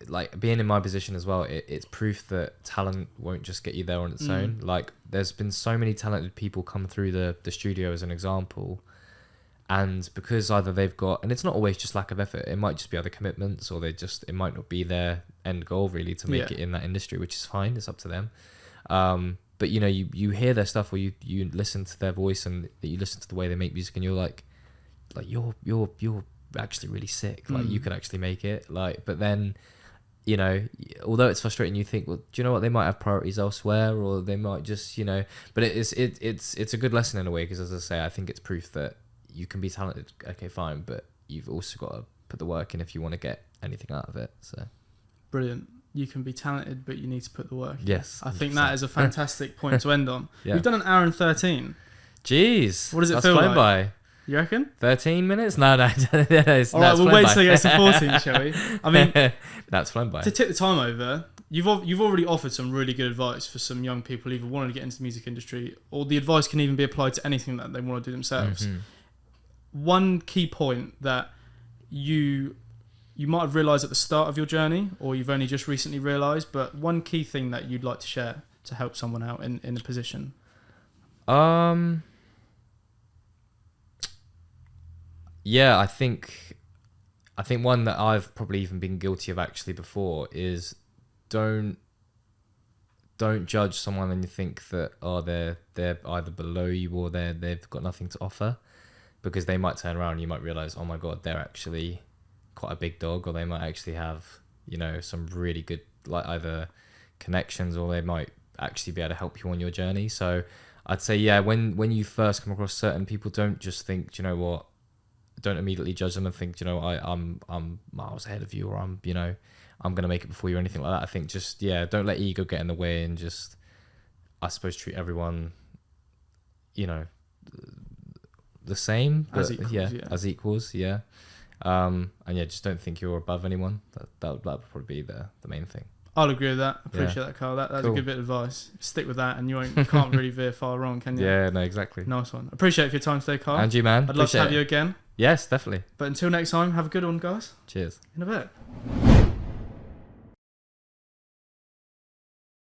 like, being in my position as well, it's proof that talent won't just get you there on its own. Like, there's been so many talented people come through the studio as an example, and because either they've got, and it's not always just lack of effort, it might just be other commitments, or it might not be their end goal really to make it in that industry, which is fine, it's up to them. But you hear their stuff, or you listen to their voice, and you listen to the way they make music, and you're like you're actually really sick. Like you could actually make it. Like, but then, although it's frustrating, you think, well, do you know what? They might have priorities elsewhere, or they might just, But it's a good lesson in a way, because as I say, I think it's proof that you can be talented. Okay, fine, but you've also got to put the work in if you want to get anything out of it. So brilliant. You can be talented, but you need to put the work in. Yes. 100%. I think that is a fantastic point to end on. Yeah. We've done an hour and 13. Jeez. What does it feel like? By. You reckon? 13 minutes? No. All right, we'll wait till it gets to 14, shall we? I mean, that's flown by. To tip the time over, you've already offered some really good advice for some young people either wanting to get into the music industry, or the advice can even be applied to anything that they want to do themselves. Mm-hmm. One key point that you might have realised at the start of your journey, or you've only just recently realised, but one key thing that you'd like to share to help someone out in a position? Yeah, I think one that I've probably even been guilty of actually before is don't judge someone and you think that they're either below you or they've got nothing to offer, because they might turn around and you might realise, oh my god, they're actually quite a big dog, or they might actually have some really good, like, either connections, or they might actually be able to help you on your journey. So I'd say when you first come across certain people, don't just think, do you know what, don't immediately judge them and think, you know, I'm miles ahead of you, or I'm, you know, I'm gonna make it before you, or anything like that. I think just don't let ego get in the way, and just, I suppose, treat everyone, you know, the same, but As equals, yeah. as equals, yeah. And just don't think you're above anyone. That would probably be the main thing. I'll agree with that. Appreciate that, Carl. That's cool. a good bit of advice. Stick with that, and you can't really veer far wrong, can you? Yeah, no, exactly. Nice one. Appreciate it for your time today, Carl. And you, man. I'd love to have you again. Yes, definitely. But until next time, have a good one, guys. Cheers. In a bit.